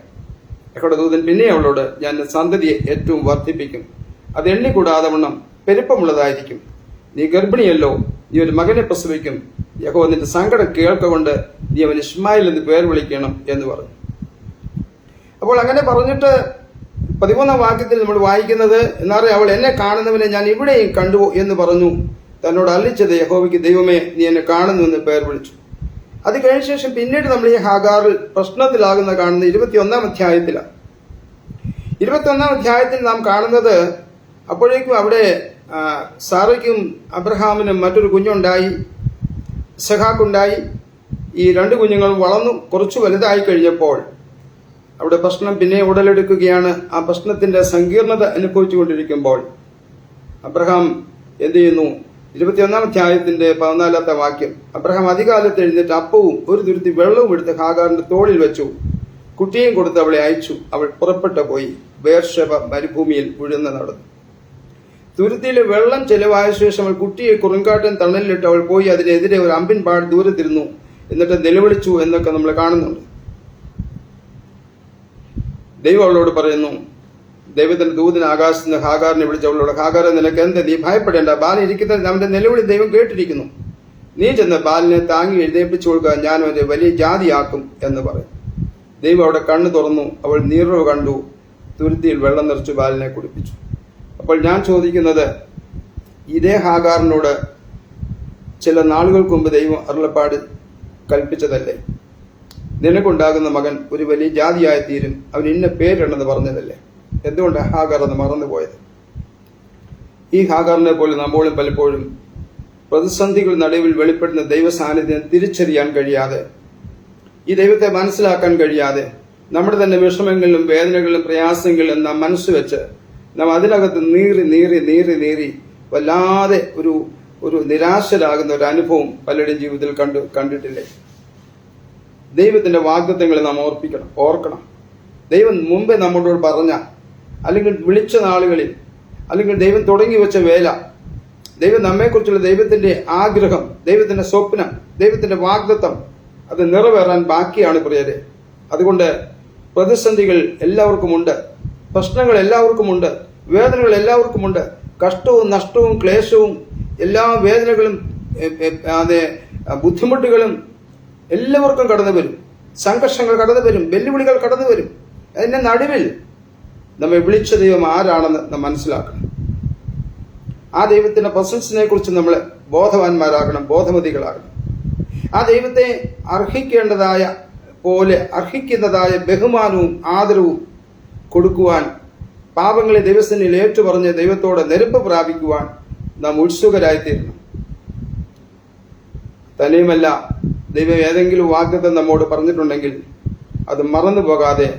യഹോവയുടെ ദൂതൻ പിന്നെ അവളോട്, ഞാൻ സന്തതിയെ ഏറ്റവും വർദ്ധിപ്പിക്കും, അത് എണ്ണിക്കൂടാതെ വണ്ണം പെരുപ്പമുള്ളതായിരിക്കും. നീ ഗർഭിണിയല്ലോ, നീ ഒരു മകനെ പ്രസവിക്കും. യഹോവ നിന്റെ സങ്കടം കേൾക്കൊണ്ട് നീ അവൻ ഇശ്മായേൽ എന്ന് പേർ വിളിക്കണം എന്ന് പറഞ്ഞു. അപ്പോൾ അങ്ങനെ പറഞ്ഞിട്ട് 13 വാക്യത്തിൽ നമ്മൾ വായിക്കുന്നത്, എന്നാൽ അവൾ എന്നെ കാണുന്നവനെ ഞാൻ ഇവിടെയും കണ്ടു എന്ന് പറഞ്ഞു. തന്നോട് അല്ലിച്ചത് യഹോവയ്ക്ക്, ദൈവമേ നീ എന്നെ കാണുന്നു എന്ന് പേർ വിളിച്ചു. അത് കഴിഞ്ഞ ശേഷം പിന്നീട് നമ്മൾ ഈ ഹാഗാറിൽ പ്രശ്നത്തിലാകുന്ന കാണുന്നത് 21 അധ്യായത്തിലാണ്. 21 അധ്യായത്തിൽ നാം കാണുന്നത്, അപ്പോഴേക്കും അവിടെ സാറയ്ക്കും അബ്രഹാമിനും മറ്റൊരു കുഞ്ഞുണ്ടായി, ഇസഹാക്കുണ്ടായി. ഈ 2 കുഞ്ഞുങ്ങളും വളർന്നു കുറച്ചു വലുതായി കഴിഞ്ഞപ്പോൾ അവിടെ പ്രശ്നം പിന്നെ ഉടലെടുക്കുകയാണ്. ആ പ്രശ്നത്തിന്റെ സങ്കീർണത അനുഭവിച്ചുകൊണ്ടിരിക്കുമ്പോൾ അബ്രഹാം എന്ത് ചെയ്യുന്നു? 21 അധ്യായത്തിന്റെ 14 വാക്യം, അബ്രഹാം അധികാലത്ത് എഴുന്നേറ്റ് അപ്പവും ഒരു തുരുത്തി വെള്ളവും എടുത്ത് ഹാഗാറിന്റെ തോളിൽ വെച്ചു, കുട്ടിയും കൊടുത്ത് അവളെ അയച്ചു. അവൾ പുറപ്പെട്ടു പോയി ബേർശെബ മരുഭൂമിയിൽ ഉഴുന്ന് നടന്നു. തുരുത്തിയിലെ വെള്ളം ചെലവായ ശേഷം അവൾ കുട്ടിയെ കുറുങ്കാട്ടൻ തണലിലിട്ട് അവൾ പോയി അതിനെതിരെ ഒരു അമ്പിൻ പാട് ദൂരത്തിരുന്നു, എന്നിട്ട് നിലവിളിച്ചു എന്നൊക്കെ നമ്മൾ കാണുന്നുണ്ട്. ദൈവം അവളോട് പറയുന്നു, ദൈവത്തിന്റെ ദൂതൻ ആകാശത്ത് നിന്ന് ഹാഗാറിനെ വിളിച്ച് അവളോട്, ഹാഗാറെ നിനക്ക് എന്ത്, നീ ഭയപ്പെടേണ്ട, ബാലൻ ഇരിക്കുന്നത് അവന്റെ നിലവിളി ദൈവം കേട്ടിരിക്കുന്നു. നീ ചെന്ന് ബാലിനെ താങ്ങി എഴുന്നേൽപ്പിച്ചു കൊടുക്കുക, ഞാൻ അവനെ വലിയ ജാതിയാക്കും എന്ന് പറയും. ദൈവം അവിടെ കണ്ണു തുറന്നു, അവൾ നീറവ് കണ്ടു, തുരുത്തിയിൽ വെള്ളം നിറച്ചു ബാലിനെ കുടിപ്പിച്ചു. അപ്പോൾ ഞാൻ ചോദിക്കുന്നത്, ഇതേ ഹാഗാറിനോട് ചില നാളുകൾക്ക് മുമ്പ് ദൈവം അരുളപ്പാട് കൽപ്പിച്ചതല്ലേ? നിനക്കുണ്ടാകുന്ന മകൻ ഒരു വലിയ ജാതിയായി തീരും, അവൻ ഇന്ന പേരിടണമെന്ന് പറഞ്ഞതല്ലേ? എന്തുകൊണ്ട് ഹാഗാർ എന്ന് മറന്നുപോയത്? ഈ ഹാഗാറിനെ പോലെ നമ്മളും പലപ്പോഴും പ്രതിസന്ധികൾ നടുവിൽ വെളിപ്പെടുന്ന ദൈവ സാന്നിധ്യം തിരിച്ചറിയാൻ കഴിയാതെ, ഈ ദൈവത്തെ മനസ്സിലാക്കാൻ കഴിയാതെ, നമ്മുടെ തന്നെ വിഷമങ്ങളിലും വേദനകളിലും പ്രയാസങ്ങളിലും നാം മനസ്സുവെച്ച് നാം അതിനകത്ത് നീറി വല്ലാതെ ഒരു നിരാശരാകുന്ന ഒരു അനുഭവം പലരുടെയും ജീവിതത്തിൽ കണ്ടിട്ടില്ലേ? ദൈവത്തിന്റെ വാഗ്ദത്തങ്ങളെ നാം ഓർക്കണം. ദൈവം മുമ്പേ നമ്മളോട് പറഞ്ഞ, അല്ലെങ്കിൽ വിളിച്ച നാളുകളിൽ, അല്ലെങ്കിൽ ദൈവം തുടങ്ങി വെച്ച വേല, ദൈവം നമ്മെക്കുറിച്ചുള്ള ദൈവത്തിന്റെ ആഗ്രഹം, ദൈവത്തിന്റെ സ്വപ്നം, ദൈവത്തിന്റെ വാഗ്ദത്തം, അത് നിറവേറാൻ ബാക്കിയാണ് പ്രിയരെ. അതുകൊണ്ട് പ്രതിസന്ധികൾ എല്ലാവർക്കുമുണ്ട്, പ്രശ്നങ്ങൾ എല്ലാവർക്കുമുണ്ട്, വേദനകൾ എല്ലാവർക്കുമുണ്ട്. കഷ്ടവും നഷ്ടവും ക്ലേശവും എല്ലാ വേദനകളും ബുദ്ധിമുട്ടുകളും എല്ലാവർക്കും കടന്നു വരും. സംഘർഷങ്ങൾ കടന്നു വരും, വെല്ലുവിളികൾ കടന്നു വരും. അതിന്റെ നടുവിൽ നമ്മെ വിളിച്ച ദൈവം ആരാണെന്ന് നാം മനസ്സിലാക്കണം. ആ ദൈവത്തിന്റെ പ്രസൻസിനെ കുറിച്ച് നമ്മൾ ബോധവാന്മാരാകണം, ബോധമതികളാകണം. ആ ദൈവത്തെ അർഹിക്കുന്നതായ ബഹുമാനവും ആദരവും കൊടുക്കുവാൻ, പാപങ്ങളെ ദൈവസന്നിധിയിൽ ഏറ്റുപറഞ്ഞ് ദൈവത്തോട് നിരപ്പ് പ്രാപിക്കുവാൻ നാം ഉത്സുകരായിത്തീരണം. തന്നെയുമല്ല, ദൈവം ഏതെങ്കിലും വാഗ്ദത്തം നമ്മോട് പറഞ്ഞിട്ടുണ്ടെങ്കിൽ അത് മറന്നു പോകാതെ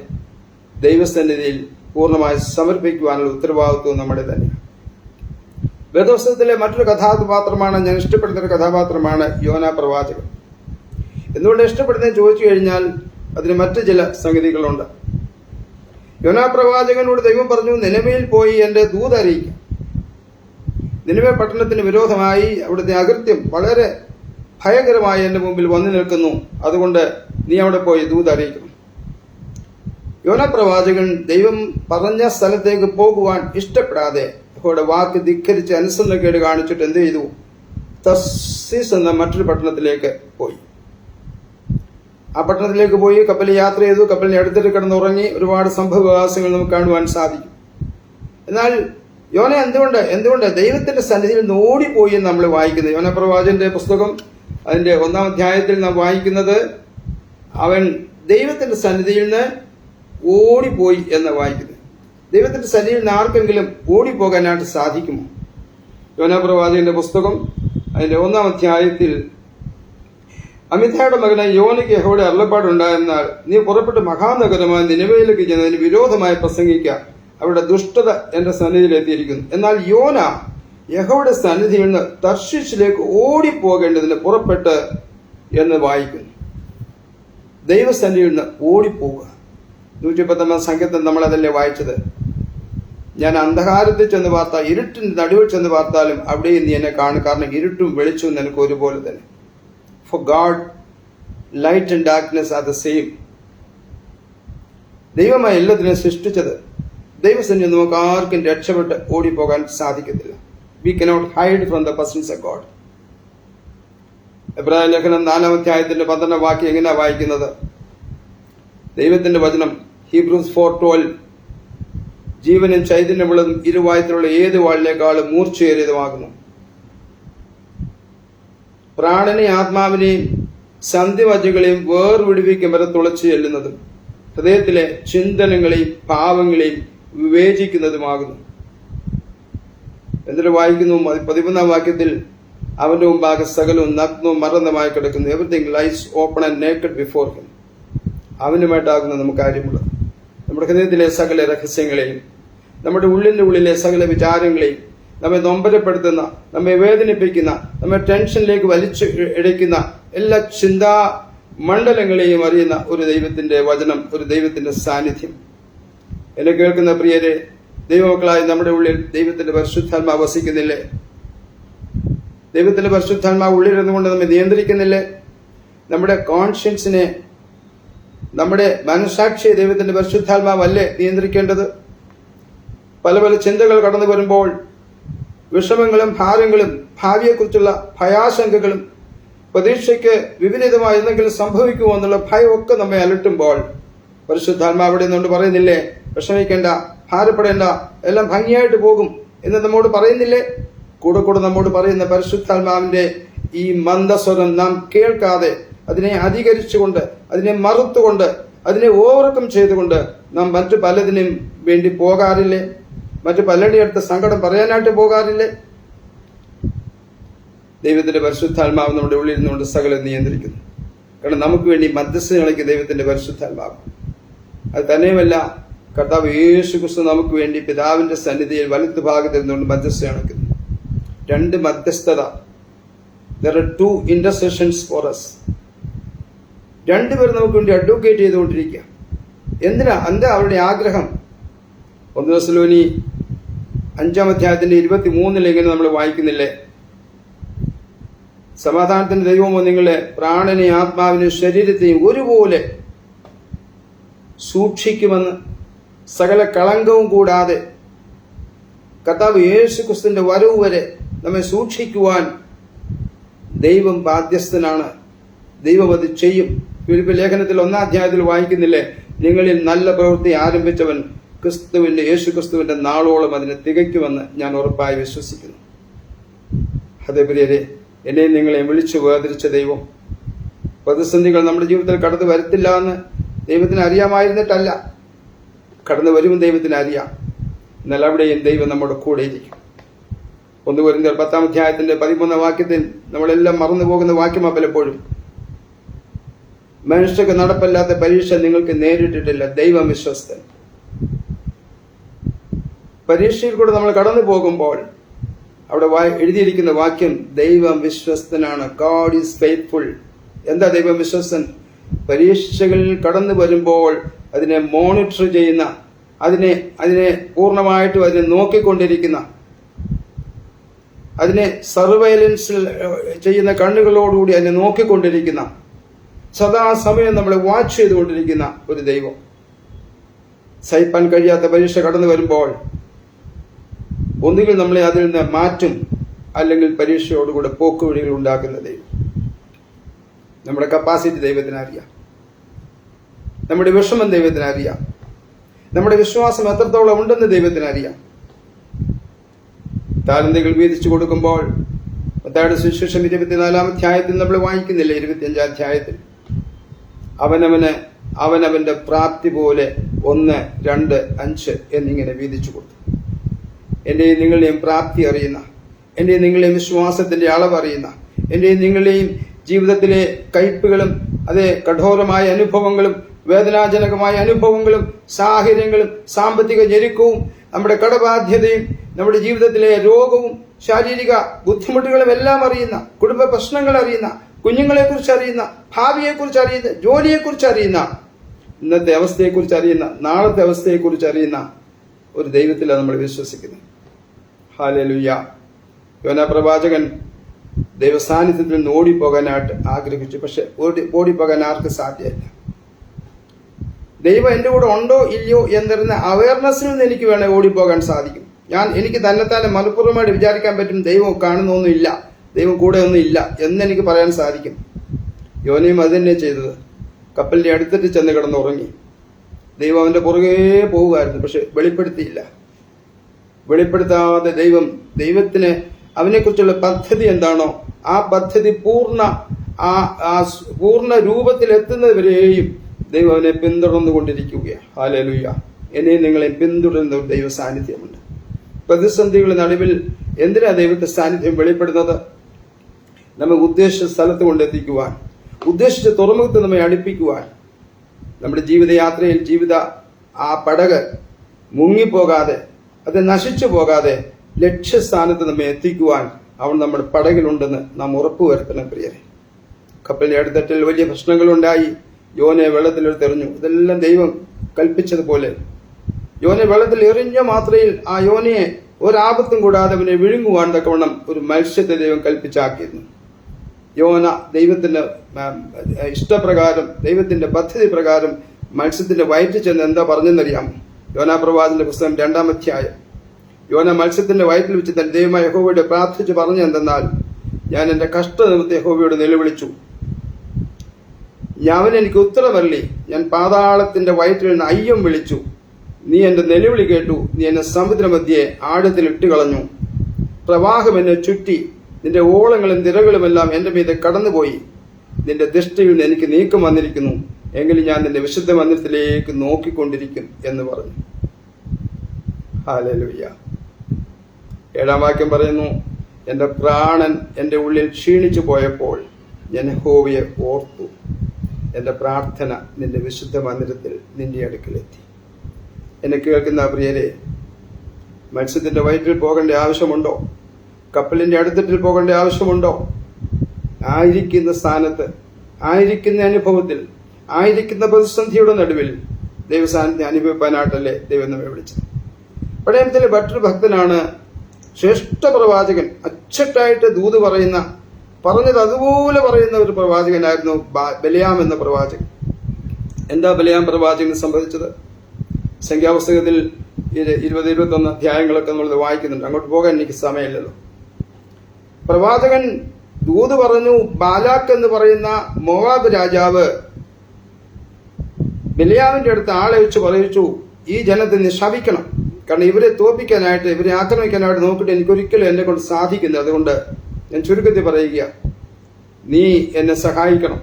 ദൈവസന്നിധിയിൽ പൂർണ്ണമായി സമർപ്പിക്കുവാനുള്ള ഉത്തരവാദിത്വം നമ്മുടെ തന്നെ. വേദപുസ്തകത്തിലെ മറ്റൊരു കഥാപാത്രമാണ്, ഞാൻ ഇഷ്ടപ്പെടുന്ന ഒരു കഥാപാത്രമാണ് യോനാ പ്രവാചകൻ. എന്തുകൊണ്ട് ഇഷ്ടപ്പെടുന്നതെന്ന് ചോദിച്ചു കഴിഞ്ഞാൽ അതിന് മറ്റു ചില സംഗതികളുണ്ട്. യോനാ പ്രവാചകനോട് ദൈവം പറഞ്ഞു, നിനവയിൽ പോയി എന്റെ ദൂത് അറിയിക്കാം. നിനവെ പട്ടണത്തിന് വിരോധമായി അവിടുത്തെ അകൃത്യം വളരെ ഭയങ്കരമായി എന്റെ മുമ്പിൽ വന്നു നിൽക്കുന്നു, അതുകൊണ്ട് നീ അവിടെ പോയി ദൂത് അറിയിക്കണം. യോനാ പ്രവാചകൻ ദൈവം പറഞ്ഞ സ്ഥലത്തേക്ക് പോകുവാൻ ഇഷ്ടപ്പെടാതെ യഹോവയുടെ വാക്ക് ധിക്കരിച്ച് അനുസരണക്കേട് കാണിച്ചിട്ട് എന്ത് ചെയ്തു? തർസീസ് എന്ന മറ്റൊരു പട്ടണത്തിലേക്ക് പോയി. ആ പട്ടണത്തിലേക്ക് പോയി കപ്പലിൽ യാത്ര ചെയ്തു. കപ്പലിനെ അടുത്തിട്ട് കിടന്നുറങ്ങി. ഒരുപാട് സംഭവവികാസങ്ങൾ നമുക്ക് കാണുവാൻ സാധിക്കും. എന്നാൽ യോന എന്തുകൊണ്ട് ദൈവത്തിന്റെ സന്നിധിയിൽ നിന്ന് ഓടിപ്പോയി എന്ന് നമ്മൾ വായിക്കുന്നത്? യോന പ്രവാചകന്റെ പുസ്തകം അതിന്റെ 1-ാം അധ്യായത്തിൽ നാം വായിക്കുന്നത് അവൻ ദൈവത്തിന്റെ സന്നിധിയിൽ നിന്ന് ഓടിപ്പോയി എന്ന് വായിക്കുന്നത്. ദൈവത്തിന്റെ സന്നിധിയിൽ നിന്ന് ആർക്കെങ്കിലും ഓടിപ്പോകാനായിട്ട് സാധിക്കുമോ? യോന പ്രവാചകന്റെ പുസ്തകം അതിന്റെ 1-ാം അധ്യായത്തിൽ അമിതായുടെ മകനായ യോനയ്ക്ക് യഹോവയുടെ അരുളപ്പാടുണ്ടായെന്നാൽ നീ പുറപ്പെട്ട് മഹാനഗരമായ നിനവയിലേക്ക് ചെന്നതിന് വിരോധമായി പ്രസംഗിക്കുക, അവരുടെ ദുഷ്ടത എന്റെ സന്നിധിയിൽ എത്തിയിരിക്കുന്നു. എന്നാൽ യോന യഹോവയുടെ സന്നിധിയിൽ നിന്ന് തർശീശിലേക്ക് ഓടിപ്പോകേണ്ടതിന് പുറപ്പെട്ട് എന്ന് വായിക്കുന്നു. ദൈവസന്നിധിയിൽ നിന്ന് ഓടിപ്പോവുക. 110-ാം സംഘത്തിൽ നമ്മളതല്ലേ വായിച്ചത്? ഞാൻ അന്ധകാരത്തിൽ ചെന്ന് പാർത്താൽ, ഇരുട്ടിന്റെ നടുവിൽ ചെന്ന് പാർത്താലും അവിടെയും നീ എന്നെ കാണും, കാരണം ഇരുട്ടും വെളിച്ചവും നിനക്ക് ഒരുപോലെ തന്നെ. For God, light and darkness are the same. ദൈവമായി എല്ലാത്തിനെയും സൃഷ്ടിച്ചത്. ദൈവസന്നിധിയിൽ നമുക്ക് ആർക്കും രക്ഷപ്പെട്ട് ഓടിപ്പോകാൻ സാധിക്കത്തില്ല. We cannot hide from the presence of God. എബ്രായ ലേഖനം 4-ാം അധ്യായത്തിന്റെ 12-ാം വാക്യം എങ്ങനെയാ വായിക്കുന്നത്? ദൈവത്തിന്റെ വചനം ഹീബ്രൂസ് 4:12 ജീവനും ചൈതന്യമുള്ളതും ഇരുവായത്തിലുള്ള ഏത് വാളിനേക്കാളും മൂർച്ചയേറിയതുമാകുന്നു. പ്രാണനെയും ആത്മാവിനെയും സന്ധിവചകളെയും വേർവിടുവിക്കും വരെ തുളച്ചു ചെല്ലുന്നതും ഹൃദയത്തിലെ ചിന്തനങ്ങളെയും ഭാവങ്ങളെയും വിവേചിക്കുന്നതുമാകുന്നു. എന്നിട്ട് വായിക്കുന്നു 13-ാം വാക്യത്തിൽ അവന്റെ മുമ്പാകെ സകലവും നഗ്നവും മറന്നമായി കിടക്കുന്നു. Everything lies open and naked before him. അവനുമായിട്ടാകുന്ന നമുക്ക് കാര്യമുള്ളത്. നമ്മുടെ ഹൃദയത്തിലെ സകല രഹസ്യങ്ങളെയും, നമ്മുടെ ഉള്ളിലെ സകല വിചാരങ്ങളെയും, നമ്മെ നൊമ്പരപ്പെടുത്തുന്ന, നമ്മെ വേദനിപ്പിക്കുന്ന, നമ്മെ ടെൻഷനിലേക്ക് വലിച്ചു ഇടയ്ക്കുന്ന എല്ലാ ചിന്താ മണ്ഡലങ്ങളെയും അറിയുന്ന ഒരു ദൈവത്തിന്റെ വചനം, ഒരു ദൈവത്തിന്റെ സാന്നിധ്യം. എന്നെ കേൾക്കുന്ന പ്രിയരെ, ദൈവമക്കളായി നമ്മുടെ ഉള്ളിൽ ദൈവത്തിന്റെ പരിശുദ്ധാത്മാവ് വസിക്കുന്നില്ലേ? ദൈവത്തിന്റെ പരിശുദ്ധാത്മാവ് ഉള്ളിലിരുന്നുകൊണ്ട് നമ്മെ നിയന്ത്രിക്കുന്നില്ലേ? നമ്മുടെ കോൺഷ്യൻസിനെ, നമ്മുടെ മനസാക്ഷിയെ ദൈവത്തിന്റെ പരിശുദ്ധാത്മാവല്ലേ നിയന്ത്രിക്കേണ്ടത്? പല പല ചിന്തകൾ കടന്നു വരുമ്പോൾ, വിഷമങ്ങളും ഭാരങ്ങളും ഭാവിയെക്കുറിച്ചുള്ള ഭയാശങ്കകളും പ്രതീക്ഷയ്ക്ക് വിപരീതമായി എന്തെങ്കിലും സംഭവിക്കുമോ എന്നുള്ള ഭയമൊക്കെ നമ്മെ അലട്ടുമ്പോൾ പരിശുദ്ധാത്മാവ് അവിടെ നിന്നുകൊണ്ട് പറയുന്നില്ലേ, വിഷമിക്കേണ്ട, ഭാരപ്പെടേണ്ട, എല്ലാം ഭംഗിയായിട്ട് പോകും എന്ന് നമ്മോട് പറയുന്നില്ലേ? കൂടെ കൂടെ നമ്മോട് പറയുന്ന പരിശുദ്ധാത്മാവിന്റെ ഈ മന്ദസ്വരം നാം കേൾക്കാതെ, അതിനെ അധികരിച്ചുകൊണ്ട്, അതിനെ മറുത്തുകൊണ്ട്, അതിനെ ഓവർകം ചെയ്തുകൊണ്ട് നാം മറ്റു പലതിനും വേണ്ടി പോകാറില്ലേ? മറ്റു പലരുടെ അടുത്ത് സങ്കടം പറയാനായിട്ട് പോകാറില്ലേ? ദൈവത്തിന്റെ പരിശുദ്ധാത്മാവ് നമ്മുടെ ഉള്ളിൽ നിന്നുകൊണ്ട് സകലം നിയന്ത്രിക്കുന്നു. കാരണം നമുക്ക് വേണ്ടി മധ്യസ്ഥ ദൈവത്തിന്റെ പരിശുദ്ധാത്മാവ്. അത് തന്നെയുമല്ല, കർത്താവ് യേശു ക്രിസ്തു നമുക്ക് വേണ്ടി പിതാവിന്റെ സന്നിധിയിൽ വലതു ഭാഗത്ത് നിന്നുകൊണ്ട് മധ്യസ്ഥ അണയ്ക്കുന്നു. 2 മധ്യസ്ഥത. There are 2 intercessions for us. 2 പേർ നമുക്ക് വേണ്ടി അഡ്വക്കേറ്റ് ചെയ്തുകൊണ്ടിരിക്കുക. എന്താ അവരുടെ ആഗ്രഹം? 1 തെസ്സലോനി 5-ാം അധ്യായത്തിന്റെ 23 ഇങ്ങനെ നമ്മൾ വായിക്കുന്നില്ലേ, സമാധാനത്തിന്റെ ദൈവമോ നിങ്ങളുടെ പ്രാണനെയും ആത്മാവിനെയും ശരീരത്തെയും ഒരുപോലെ സൂക്ഷിക്കുമെന്ന്, സകല കളങ്കവും കൂടാതെ കർത്താവ് യേശുക്രിസ്തുവിന്റെ വരവ് വരെ നമ്മെ സൂക്ഷിക്കുവാൻ ദൈവം ബാധ്യസ്ഥനാണ്. ദൈവം അത് ചെയ്യും. ഫിലിപ്പി ലേഖനത്തിൽ 1-ാം അധ്യായത്തിൽ വായിക്കുന്നില്ലേ, നിങ്ങളിൽ നല്ല പ്രവൃത്തി ആരംഭിച്ചവൻ യേശുക്രിസ്തുവിന്റെ നാളോളം അതിനെ തികയ്ക്കുമെന്ന് ഞാൻ ഉറപ്പായി വിശ്വസിക്കുന്നു. അതേ പ്രിയരെ, എന്നെയും നിങ്ങളെയും വിളിച്ചു വേർതിരിച്ച ദൈവം പ്രതിസന്ധികൾ നമ്മുടെ ജീവിതത്തിൽ കടന്നു വരത്തില്ല എന്ന് ദൈവത്തിന് അറിയാമായിരുന്നിട്ടല്ല, കടന്നു വരുമെന്ന് ദൈവത്തിന് അറിയാം. എന്നാൽ അവിടെയും ദൈവം നമ്മുടെ കൂടെ ഇരിക്കും. 1 കൊരിന്ത്യർ 10-ാം അധ്യായത്തിന്റെ 13-ാം വാക്യത്തിൽ നമ്മളെല്ലാം മറന്നു പോകുന്ന വാക്യമാ പലപ്പോഴും, മനുഷ്യർക്ക് നടപ്പല്ലാത്ത പരീക്ഷ നിങ്ങൾക്ക് നേരിട്ടിട്ടില്ല, ദൈവം വിശ്വസ്തൻ. പരീക്ഷയിൽ കൂടെ നമ്മൾ കടന്നു പോകുമ്പോൾ അവിടെ എഴുതിയിരിക്കുന്ന വാക്യം ദൈവം വിശ്വസ്തനാണ്. God is faithful. എന്താ ദൈവം വിശ്വസ്തൻ? പരീക്ഷകളിൽ കടന്നു വരുമ്പോൾ അതിനെ മോണിറ്റർ ചെയ്യുന്ന, അതിനെ പൂർണ്ണമായിട്ടും അതിനെ നോക്കിക്കൊണ്ടിരിക്കുന്ന, അതിനെ സർവൈലൻസ് ചെയ്യുന്ന കണ്ണുകളോടുകൂടി അതിനെ നോക്കിക്കൊണ്ടിരിക്കുന്ന, സദാസമയം നമ്മളെ വാച്ച് ചെയ്തുകൊണ്ടിരിക്കുന്ന ഒരു ദൈവം. സഹിപ്പാൻ കഴിയാത്ത പരീക്ഷ കടന്നു വരുമ്പോൾ ഒന്നുകിൽ നമ്മളെ അതിൽ നിന്ന് മാറ്റും, അല്ലെങ്കിൽ പരീക്ഷയോടുകൂടെ പോക്കുവഴികൾ ഉണ്ടാക്കുന്ന ദൈവം. നമ്മുടെ കപ്പാസിറ്റി ദൈവത്തിന് അറിയാം, നമ്മുടെ വിഷമം ദൈവത്തിന് അറിയാം, നമ്മുടെ വിശ്വാസം എത്രത്തോളം ഉണ്ടെന്ന് ദൈവത്തിന് അറിയാം. താലന്തുകൾ വീതിച്ചു കൊടുക്കുമ്പോൾ മത്തായിയുടെ സുവിശേഷം 24-ാം അധ്യായത്തിൽ നമ്മൾ വായിക്കുന്നില്ല, 25-ാം അധ്യായത്തിൽ അവനവന്റെ പ്രാപ്തി പോലെ 1, 2, 5 എന്നിങ്ങനെ വീതിച്ചു കൊടുത്തു. എന്റെയും നിങ്ങളുടെയും പ്രാപ്തി അറിയുന്ന, എന്റെയും നിങ്ങളുടെയും വിശ്വാസത്തിന്റെ അളവ് അറിയുന്ന, എന്റെയും നിങ്ങളുടെയും ജീവിതത്തിലെ കയ്പുകളും അതേ കഠോരമായ അനുഭവങ്ങളും വേദനാജനകമായ അനുഭവങ്ങളും സാഹചര്യങ്ങളും സാമ്പത്തിക ഞെരുക്കവും നമ്മുടെ കടബാധ്യതയും നമ്മുടെ ജീവിതത്തിലെ രോഗവും ശാരീരിക ബുദ്ധിമുട്ടുകളും എല്ലാം അറിയുന്ന, കുടുംബ പ്രശ്നങ്ങൾ അറിയുന്ന, കുഞ്ഞുങ്ങളെക്കുറിച്ച് അറിയുന്ന, ഭാവിയെക്കുറിച്ച് അറിയുന്ന, ജോലിയെക്കുറിച്ച് അറിയുന്ന, ഇന്നത്തെ അവസ്ഥയെക്കുറിച്ച് അറിയുന്ന, നാളത്തെ അവസ്ഥയെക്കുറിച്ച് അറിയുന്ന ഒരു ദൈവത്തിലാണ് നമ്മൾ വിശ്വസിക്കുന്നത്. ഹല്ലേലൂയ. യോനാ പ്രവാചകൻ ദൈവസാന്നിധ്യത്തിൽ നിന്ന് ഓടിപ്പോകാനായിട്ട് ആഗ്രഹിച്ചു. പക്ഷെ ഓടിപ്പോകാൻ ആർക്ക് സാധ്യമല്ല. ദൈവം എൻ്റെ കൂടെ ഉണ്ടോ ഇല്ലയോ എന്നറിയുന്ന അവയർനെസ്സിൽ നിന്ന് എനിക്ക് വേണേൽ ഓടിപ്പോകാൻ സാധിക്കും. എനിക്ക് തന്നെത്താനെ മനഃപൂർവ്വമായിട്ട് വിചാരിക്കാൻ പറ്റും ദൈവം കാണുന്നൊന്നുമില്ല, ദൈവം കൂടെ ഒന്നും ഇല്ല എന്നെനിക്ക് പറയാൻ സാധിക്കും. യോനയും അത് തന്നെ ചെയ്തത്. കപ്പലിന്റെ അടുത്തിട്ട് ചെന്ന് കിടന്നുറങ്ങി. ദൈവം അവന്റെ പുറകെ പോവുമായിരുന്നു, പക്ഷെ വെളിപ്പെടുത്തിയില്ല. വെളിപ്പെടുത്താതെ ദൈവത്തിന് അവനെക്കുറിച്ചുള്ള പദ്ധതി എന്താണോ ആ പദ്ധതി പൂർണ്ണ രൂപത്തിൽ എത്തുന്നതുവരെയും ദൈവം അവനെ പിന്തുടർന്നുകൊണ്ടിരിക്കുകയാണ്. ഹല്ലേലൂയ. എന്നെയും നിങ്ങളെ പിന്തുടരുന്ന ഒരു ദൈവ സാന്നിധ്യമുണ്ട്. പ്രതിസന്ധികളുടെ നടുവിൽ എന്തിനാ ദൈവത്തെ സാന്നിധ്യം വെളിപ്പെടുന്നത്? നമ്മെ ഉദ്ദേശിച്ച സ്ഥലത്ത് കൊണ്ടെത്തിക്കുവാൻ, ഉദ്ദേശിച്ച തുറമുഖത്ത് നമ്മെ അടുപ്പിക്കുവാൻ, നമ്മുടെ ജീവിതയാത്രയിൽ ആ പടക് മുങ്ങിപ്പോകാതെ, അത് നശിച്ചു പോകാതെ ലക്ഷ്യസ്ഥാനത്ത് നമ്മെ എത്തിക്കുവാൻ അവൻ നമ്മുടെ പടകിലുണ്ടെന്ന് നാം ഉറപ്പുവരുത്തണം പ്രിയരെ. കപ്പലിന്റെ അടുത്തട്ടിൽ വലിയ പ്രശ്നങ്ങളുണ്ടായി. യോനെ വെള്ളത്തിലെടുത്തെറിഞ്ഞു. ഇതെല്ലാം ദൈവം കൽപ്പിച്ചതുപോലെ യോനെ വെള്ളത്തിൽ എറിഞ്ഞ മാത്രയിൽ ആ യോനയെ ഒരാപത്തും കൂടാതെ അവനെ വിഴുങ്ങുവാൻ തക്കവണ്ണം ഒരു മത്സ്യത്തെ ദൈവം കൽപ്പിച്ചാക്കിയിരുന്നു. യോന ദൈവത്തിന്റെ ഇഷ്ടപ്രകാരം, ദൈവത്തിന്റെ പദ്ധതി പ്രകാരം മത്സ്യത്തിന്റെ വയറ്റിൽ ചെന്ന് എന്താ പറഞ്ഞെന്നറിയാം? യോനാ പ്രവാചകന്റെ പുസ്തകം 2-ാം അധ്യായം. യോന മത്സ്യത്തിന്റെ വയറ്റിൽ വെച്ച് തന്റെ ദൈവമായ യഹോവയോട് പ്രാർത്ഥിച്ച് പറഞ്ഞു എന്തെന്നാൽ, ഞാൻ എന്റെ കഷ്ടനിമിത്തം യഹോവയോട് നിലവിളിച്ചു, അവൻ എനിക്ക് ഉത്തരമരളി. ഞാൻ പാതാളത്തിന്റെ വയറ്റിൽ നിന്ന് അയ്യം വിളിച്ചു. നീ എന്റെ നിലവിളി കേട്ടു. നീ എന്നെ സമുദ്രമധ്യേ ആഴത്തിൽ ഇട്ടുകളഞ്ഞു. പ്രവാഹം എന്നെ ചുറ്റി. നിന്റെ ഓളങ്ങളും തിരകളുമെല്ലാം എന്റെ മീതെ കടന്നുപോയി. നിന്റെ ദൃഷ്ടിയിൽ നിന്ന് എനിക്ക് നീക്കം വന്നിരിക്കുന്നു. എങ്കിലും ഞാൻ നിന്റെ വിശുദ്ധ മന്ദിരത്തിലേക്ക് നോക്കിക്കൊണ്ടിരിക്കും എന്ന് പറഞ്ഞു. ഹല്ലേലൂയ. 7-ാം വാക്യം പറയുന്നു, എന്റെ പ്രാണൻ എന്റെ ഉള്ളിൽ ക്ഷീണിച്ചു പോയപ്പോൾ ഞാൻ യഹോവയെ ഓർത്തു. എന്റെ പ്രാർത്ഥന നിന്റെ വിശുദ്ധ മന്ദിരത്തിൽ നിന്റെ അടുക്കലെത്തി. എന്നെ കേൾക്കുന്ന പ്രിയരെ, മത്സ്യത്തിന്റെ വയറ്റിൽ പോകേണ്ട ആവശ്യമുണ്ടോ? കപ്പലിന്റെ അടുത്തിട്ടിൽ പോകേണ്ട ആവശ്യമുണ്ടോ? ആയിരിക്കുന്ന സ്ഥാനത്ത്, ആയിരിക്കുന്ന അനുഭവത്തിൽ, ആയിരിക്കുന്ന പ്രതിസന്ധിയുടെ നടുവിൽ ദൈവസാന്നിധ്യം അനുഭവിക്കാനായിട്ടല്ലേ ദൈവം നമ്മെ വിളിച്ചത്. പഴയ നിയമത്തിലെ മറ്റൊരു ഭക്തനാണ് ശ്രേഷ്ഠ പ്രവാചകൻ. അച്ചട്ടായിട്ട് ദൂത് പറഞ്ഞത് അതുപോലെ പറയുന്ന ഒരു പ്രവാചകനായിരുന്നു ബലിയാം എന്ന പ്രവാചകൻ. എന്താ ബലിയാം പ്രവാചകന് സംഭവിച്ചത്? സംഖ്യാപുസ്തകത്തിൽ 20-21 അധ്യായങ്ങളൊക്കെ നമ്മൾ വായിക്കുന്നുണ്ട്. അങ്ങോട്ട് പോകാൻ എനിക്ക് സമയമില്ലല്ലോ. പ്രവാചകൻ ദൂത് പറഞ്ഞു. ബാലാക്ക് എന്ന് പറയുന്ന മോവാബ് രാജാവ് ബിലിയാമിന്റെ അടുത്ത് ആളെ വെച്ച് പറയിച്ചു, ഈ ജനത്തെ നീ ശപിക്കണം. കാരണം ഇവരെ തോൽപ്പിക്കാനായിട്ട്, ഇവരെ ആക്രമിക്കാനായിട്ട് നോക്കിയിട്ട് എനിക്കൊരിക്കലും എന്നെ കൊണ്ട് സാധിക്കുന്നത്. അതുകൊണ്ട് ഞാൻ ചുരുക്കത്തിൽ പറയുക, നീ എന്നെ സഹായിക്കണം,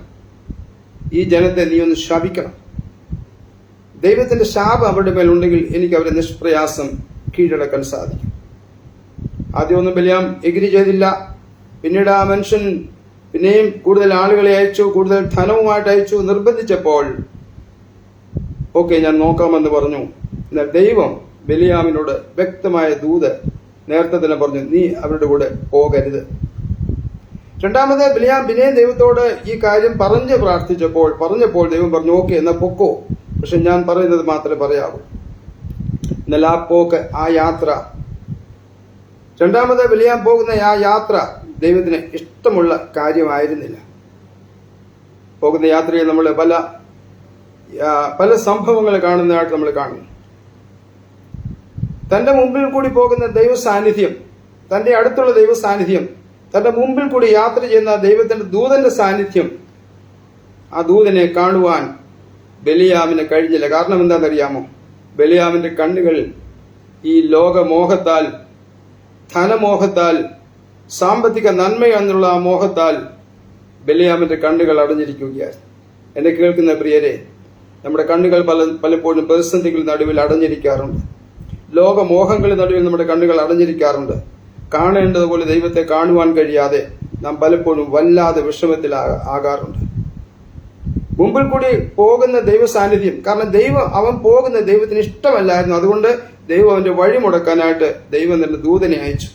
ഈ ജനത്തെ നീ ഒന്ന് ശപിക്കണം. ദൈവത്തിന്റെ ശാപം അവരുടെ മേലുണ്ടെങ്കിൽ എനിക്ക് അവരെ നിഷ്പ്രയാസം കീഴടക്കാൻ സാധിക്കും. ആദ്യമൊന്നും ബലിയാം എഗ്രി ചെയ്തില്ല. പിന്നീട് ആ മനുഷ്യൻ പിന്നെയും കൂടുതൽ ആളുകളെ അയച്ചു, കൂടുതൽ ധനവുമായിട്ട് അയച്ചു. നിർബന്ധിച്ചപ്പോൾ ഓക്കെ ഞാൻ നോക്കാമെന്ന് പറഞ്ഞു. എന്നാൽ ദൈവം ബലിയാമിനോട് വ്യക്തമായ ദൂത് നേരത്തെ തന്നെ പറഞ്ഞു, നീ അവരുടെ കൂടെ പോകരുത്. രണ്ടാമത് ബലിയാം പിന്നെയും ദൈവത്തോട് ഈ കാര്യം പറഞ്ഞപ്പോൾ ദൈവം പറഞ്ഞു, ഓക്കെ എന്നാ പൊക്കോ, പക്ഷെ ഞാൻ പറയുന്നത് മാത്രമേ പറയാവൂ. എന്നാൽ ആ പോക്ക്, ആ യാത്ര, രണ്ടാമത് ബലിയാം പോകുന്ന ആ യാത്ര ദൈവത്തിന് ഇഷ്ടമുള്ള കാര്യമായിരുന്നില്ല. പോകുന്ന യാത്രയിൽ നമ്മൾ പല സംഭവങ്ങൾ കാണുന്നതായിട്ട് നമ്മൾ കാണുന്നു. തന്റെ മുമ്പിൽ കൂടി പോകുന്ന ദൈവ സാന്നിധ്യം, തന്റെ അടുത്തുള്ള ദൈവ സാന്നിധ്യം, തന്റെ മുമ്പിൽ കൂടി യാത്ര ചെയ്യുന്ന ദൈവത്തിന്റെ ദൂതന്റെ സാന്നിധ്യം, ആ ദൂതനെ കാണുവാൻ ബലിയാമിന് കഴിഞ്ഞില്ല. കാരണം എന്താണെന്നറിയാമോ? ബലിയാമിന്റെ കണ്ണുകൾ ഈ ലോകമോഹത്താൽ, ധനമോഹത്താൽ, സാമ്പത്തിക നന്മ എന്നുള്ള ആ മോഹത്താൽ ബലിയാമിന്റെ കണ്ണുകൾ അടഞ്ഞിരിക്കുകയായിരുന്നു. എന്നെ കേൾക്കുന്ന പ്രിയരെ, നമ്മുടെ കണ്ണുകൾ പലപ്പോഴും പ്രതിസന്ധികളുടെ നടുവിൽ അടഞ്ഞിരിക്കാറുണ്ട്. ലോകമോഹങ്ങളുടെ നടുവിൽ നമ്മുടെ കണ്ണുകൾ അടഞ്ഞിരിക്കാറുണ്ട്. കാണേണ്ടതുപോലെ ദൈവത്തെ കാണുവാൻ കഴിയാതെ നാം പലപ്പോഴും വല്ലാതെ വിഷമത്തിലാകാറുണ്ട്. മുമ്പിൽ കൂടി പോകുന്ന ദൈവ സാന്നിധ്യം, കാരണം അവൻ പോകുന്ന ദൈവത്തിന് ഇഷ്ടമല്ലായിരുന്നു. അതുകൊണ്ട് ദൈവം അവന്റെ വഴി മുടക്കാനായിട്ട് ദൈവം തന്നെ ദൂതനെ അയച്ചു.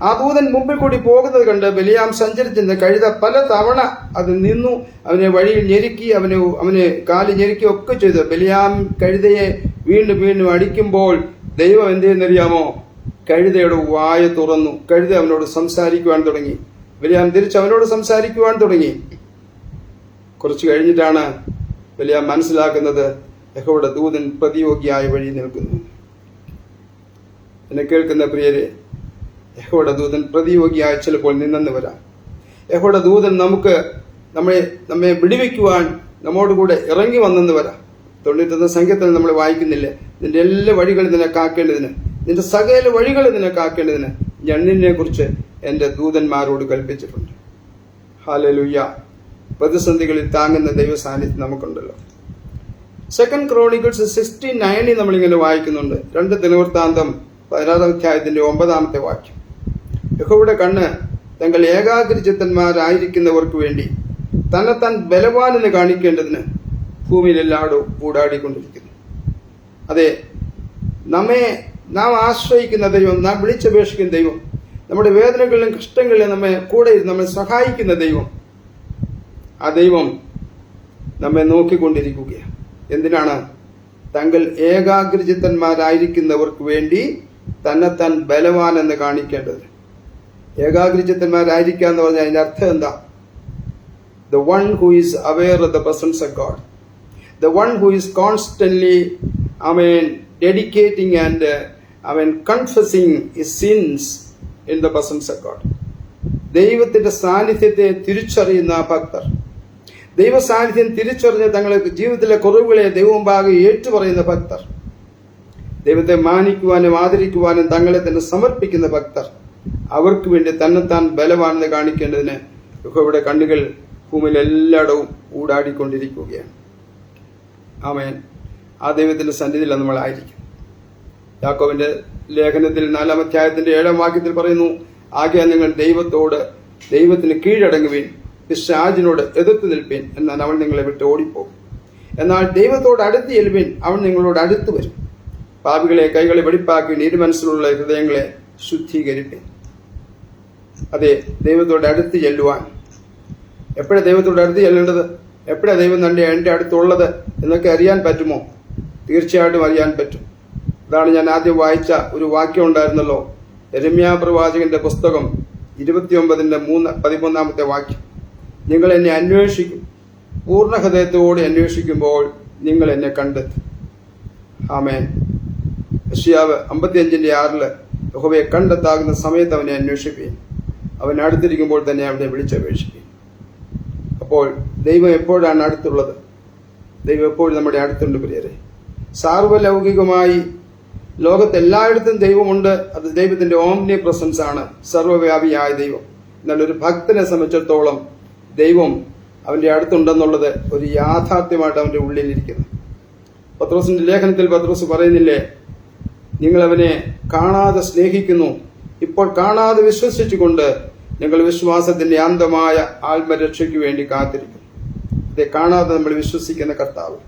ആ ദൂതൻ മുമ്പിൽ കൂടി പോകുന്നത് കണ്ട് ബലിയാം സഞ്ചരിച്ചിരുന്ന കഴുത പല തവണ അത് നിന്നു. അവനെ വഴിയിൽ ഞെരുക്കി, അവനെ കാല് ഞെരുക്കി ഒക്കെ ചെയ്തു. ബലിയാം കഴുതയെ വീണ്ടും വീണ്ടും അടിക്കുമ്പോൾ ദൈവം എന്ത് ചെയ്യുന്നറിയാമോ? കഴുതയുടെ വായ തുറന്നു. കഴുത അവനോട് സംസാരിക്കുവാൻ തുടങ്ങി. ബലിയാം തിരിച്ച് അവനോട് സംസാരിക്കുവാൻ തുടങ്ങി. കുറച്ചു കഴിഞ്ഞിട്ടാണ് ബലിയാം മനസ്സിലാക്കുന്നത്, യഹോവയുടെ ദൂതൻ പ്രതിയോഗിയായ വഴി നിൽക്കുന്നു. എന്നെ കേൾക്കുന്ന പ്രിയരെ, യഹോവയുടെ ദൂതൻ പ്രതിയോഗിയായി ചിലപ്പോൾ നിന്നെന്ന് വരാം. യഹോവയുടെ ദൂതൻ നമ്മെ വിടുവിക്കുവാൻ നമ്മോടുകൂടെ ഇറങ്ങി വന്നെന്ന് വരാം. 91 സംഖ്യത്തിൽ നമ്മൾ വായിക്കുന്നില്ലേ, നിന്റെ എല്ലാ വഴികളും നിന്നെ കാക്കേണ്ടതിന്, നിന്റെ സകല വഴികളും നിന്നെ കാക്കേണ്ടതിന് ഞാൻ നിന്നെ കുറിച്ച് എന്റെ ദൂതന്മാരോട് കൽപ്പിച്ചിട്ടുണ്ട്. ഹല്ലേലൂയ. പ്രതിസന്ധികളിൽ താങ്ങുന്ന ദൈവ സാന്നിധ്യം നമുക്കുണ്ടല്ലോ. 2 ക്രോണിക്കിൾസ് 69 നമ്മളിങ്ങനെ വായിക്കുന്നുണ്ട്. 2 ദിനവൃത്താന്തം 16 അധ്യായത്തിന്റെ 9 വാക്യം. യഹോവയുടെ കണ്ണ് തങ്ങൾ ഏകാഗ്രചിത്തന്മാരായിരിക്കുന്നവർക്ക് വേണ്ടി തന്നെത്താൻ ബലവാനെന്ന് കാണിക്കേണ്ടതിന് ഭൂമിയിൽ എല്ലായിടവും ഊടാടിക്കൊണ്ടിരിക്കുന്നു. അതെ, നാം ആശ്രയിക്കുന്ന ദൈവം, നാം വിളിച്ചപേക്ഷിക്കുന്ന ദൈവം, നമ്മുടെ വേദനകളിലും കഷ്ടങ്ങളിലും നമ്മെ സഹായിക്കുന്ന ദൈവം, ആ ദൈവം നമ്മെ നോക്കിക്കൊണ്ടിരിക്കുകയാണ്. എന്തിനാണ്? തങ്ങൾ ഏകാഗ്രചിത്തന്മാരായിരിക്കുന്നവർക്ക് വേണ്ടി തന്നെത്താൻ ബലവാൻ എന്ന് കാണിക്കേണ്ടത്. ഏകാഗ്രചിത്തന്മാരായിരിക്കുക എന്ന് പറഞ്ഞാൽ അതിന്റെ അർത്ഥം എന്താ? The one who is aware of the presence of God, the one who is constantly dedicating and confessing his sins in the presence of God. ദൈവത്തിന്റെ സാന്നിധ്യത്തെ തിരിച്ചറിയുന്ന ഭക്തർ, ദൈവ സാന്നിധ്യം തിരിച്ചറിഞ്ഞ് തങ്ങളുടെ ജീവിതത്തിലെ കുറവുകളെ ദൈവമുമ്പാകെ ഏറ്റുപറയുന്ന ഭക്തർ, ദൈവത്തെ മാനിക്കുവാനും ആദരിക്കുവാനും തങ്ങളെ തന്നെ സമർപ്പിക്കുന്ന ഭക്തർ, അവർക്ക് വേണ്ടി തന്നെത്താൻ ബലവാണെന്ന് കാണിക്കേണ്ടതിന് യഹോവയുടെ കണ്ണുകൾ ഭൂമിയിൽ എല്ലായിടവും ഊടാടിക്കൊണ്ടിരിക്കുകയാണ്. ആമേൻ. ആ ദൈവത്തിന്റെ സന്നിധിയിൽ നമ്മളായിരിക്കും. യാക്കോബിന്റെ ലേഖനത്തിൽ 4 അധ്യായത്തിന്റെ 7 വാക്യത്തിൽ പറയുന്നു, ആകയാൽ നിങ്ങൾ ദൈവത്തിന് കീഴടങ്ങുവീൻ, പിശാചിനോട് എതിർത്ത് നിൽപ്പീൻ, എന്നാൽ അവൻ നിങ്ങളെ വിട്ട് ഓടിപ്പോകും. എന്നാൽ ദൈവത്തോട് അടുത്ത് ചെല്ലുവീൻ, അവൻ നിങ്ങളോട് അടുത്ത് വരും. പാപികളെ കൈകളെ വെടിപ്പാക്കി ഇരുമനസ്സിലുള്ള ഹൃദയങ്ങളെ ശുദ്ധീകരിപ്പീൻ. അതെ, ദൈവത്തോട് അടുത്ത് ചെല്ലുവാൻ. എപ്പോഴാണ് ദൈവത്തോട് അടുത്ത് ചെല്ലേണ്ടത്? എപ്പോഴാണ് ദൈവം എൻ്റെ അടുത്തുള്ളത് എന്നൊക്കെ അറിയാൻ പറ്റുമോ? തീർച്ചയായിട്ടും അറിയാൻ പറ്റും. അതാണ് ഞാൻ ആദ്യം വായിച്ച ഒരു വാക്യം ഉണ്ടായിരുന്നല്ലോ, യെരമ്യാ പ്രവാചകന്റെ പുസ്തകം 29:13 വാക്യം. നിങ്ങൾ എന്നെ അന്വേഷിക്കും, പൂർണ്ണ ഹൃദയത്തോടെ അന്വേഷിക്കുമ്പോൾ നിങ്ങൾ എന്നെ കണ്ടെത്തും. ആമേൻ. യെശയ്യാവ് 55:6 യഹോവയെ കണ്ടെത്താകുന്ന സമയത്ത് അവനെ അന്വേഷിപ്പീൻ, അവൻ അടുത്തിരിക്കുമ്പോൾ തന്നെ അവനെ വിളിച്ചപേക്ഷിപ്പീൻ. അപ്പോൾ ദൈവം എപ്പോഴാണ് അടുത്തുള്ളത്? ദൈവം എപ്പോഴും നമ്മുടെ അടുത്തുണ്ട് പ്രിയരെ. സാർവലൗകികമായി ലോകത്തെല്ലായിടത്തും ദൈവമുണ്ട്. അത് ദൈവത്തിന്റെ ഓംനി പ്രസൻസ് ആണ്, സർവ്വവ്യാപിയായ ദൈവം. എന്നാൽ ഒരു ഭക്തനെ സംബന്ധിച്ചിടത്തോളം ദൈവം അവന്റെ അടുത്തുണ്ടെന്നുള്ളത് ഒരു യാഥാർത്ഥ്യമായിട്ട് അവന്റെ ഉള്ളിലിരിക്കുന്നു. പത്രോസിന്റെ ലേഖനത്തിൽ പത്രോസ് പറയുന്നില്ലേ, നിങ്ങൾ അവനെ കാണാതെ സ്നേഹിക്കുന്നു, ഇപ്പോൾ കാണാതെ വിശ്വസിച്ചുകൊണ്ട് നിങ്ങൾ വിശ്വാസത്തിന്റെ അന്തമായ ആത്മരക്ഷയ്ക്ക് വേണ്ടി കാത്തിരിക്കുന്നു. ഇതേ കാണാതെ നമ്മൾ വിശ്വസിക്കുന്ന കർത്താവ്,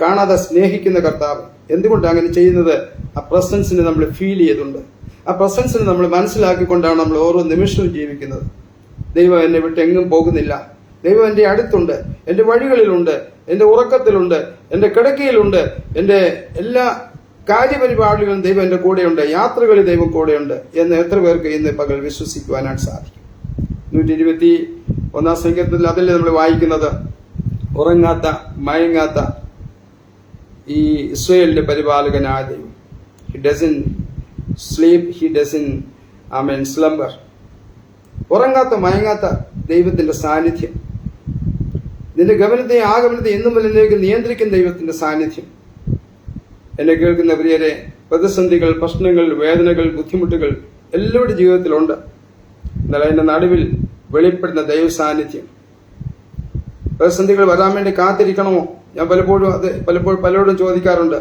കാണാതെ സ്നേഹിക്കുന്ന കർത്താവ്. എന്തുകൊണ്ടാണ് അങ്ങനെ ചെയ്യുന്നത്? ആ പ്രസൻസിനെ നമ്മൾ ഫീൽ ചെയ്തുകൊണ്ട്, ആ പ്രസൻസിനെ നമ്മൾ മനസ്സിലാക്കിക്കൊണ്ടാണ് നമ്മൾ ഓരോ നിമിഷവും ജീവിക്കുന്നത്. ദൈവം എന്നെ വിട്ട് എങ്ങും പോകുന്നില്ല, ദൈവം എൻ്റെ അടുത്തുണ്ട്, എൻ്റെ വഴികളിലുണ്ട്, എൻ്റെ ഉറക്കത്തിലുണ്ട്, എൻ്റെ കിടക്കയിലുണ്ട്, എൻ്റെ എല്ലാ കാര്യപരിപാടികളും ദൈവം എൻ്റെ കൂടെയുണ്ട്, യാത്രകളിൽ ദൈവം കൂടെയുണ്ട് എന്ന് എത്ര പേർക്ക് ഇന്ന് പകൽ വിശ്വസിക്കുവാനായിട്ട് സാധിക്കും? 121 സങ്കീർത്തനത്തിൽ അതല്ലേ നമ്മൾ വായിക്കുന്നത്, ഉറങ്ങാത്ത മയങ്ങാത്ത ഈ ഇസ്രായേലിന്റെ പരിപാലകനായ ദൈവം. He doesn't sleep, he doesn't slumber. ഉറങ്ങാത്ത മയങ്ങാത്ത ദൈവത്തിന്റെ സാന്നിധ്യം, നിന്റെ ഗമനത്തെ ആഗമനത്തെ എന്നും വലുതേക്ക് നിയന്ത്രിക്കുന്ന ദൈവത്തിന്റെ സാന്നിധ്യം. എന്നെ കേൾക്കുന്ന പ്രിയരെ, പ്രതിസന്ധികൾ, പ്രശ്നങ്ങൾ, വേദനകൾ, ബുദ്ധിമുട്ടുകൾ എല്ലാവരുടെ ജീവിതത്തിലുണ്ട്. എന്നാൽ അതിന്റെ നടുവിൽ വെളിപ്പെടുന്ന ദൈവ സാന്നിധ്യം. പ്രതിസന്ധികൾ വരാൻ വേണ്ടി കാത്തിരിക്കണമോ? ഞാൻ പലപ്പോഴും പലരോടും ചോദിക്കാറുണ്ട്.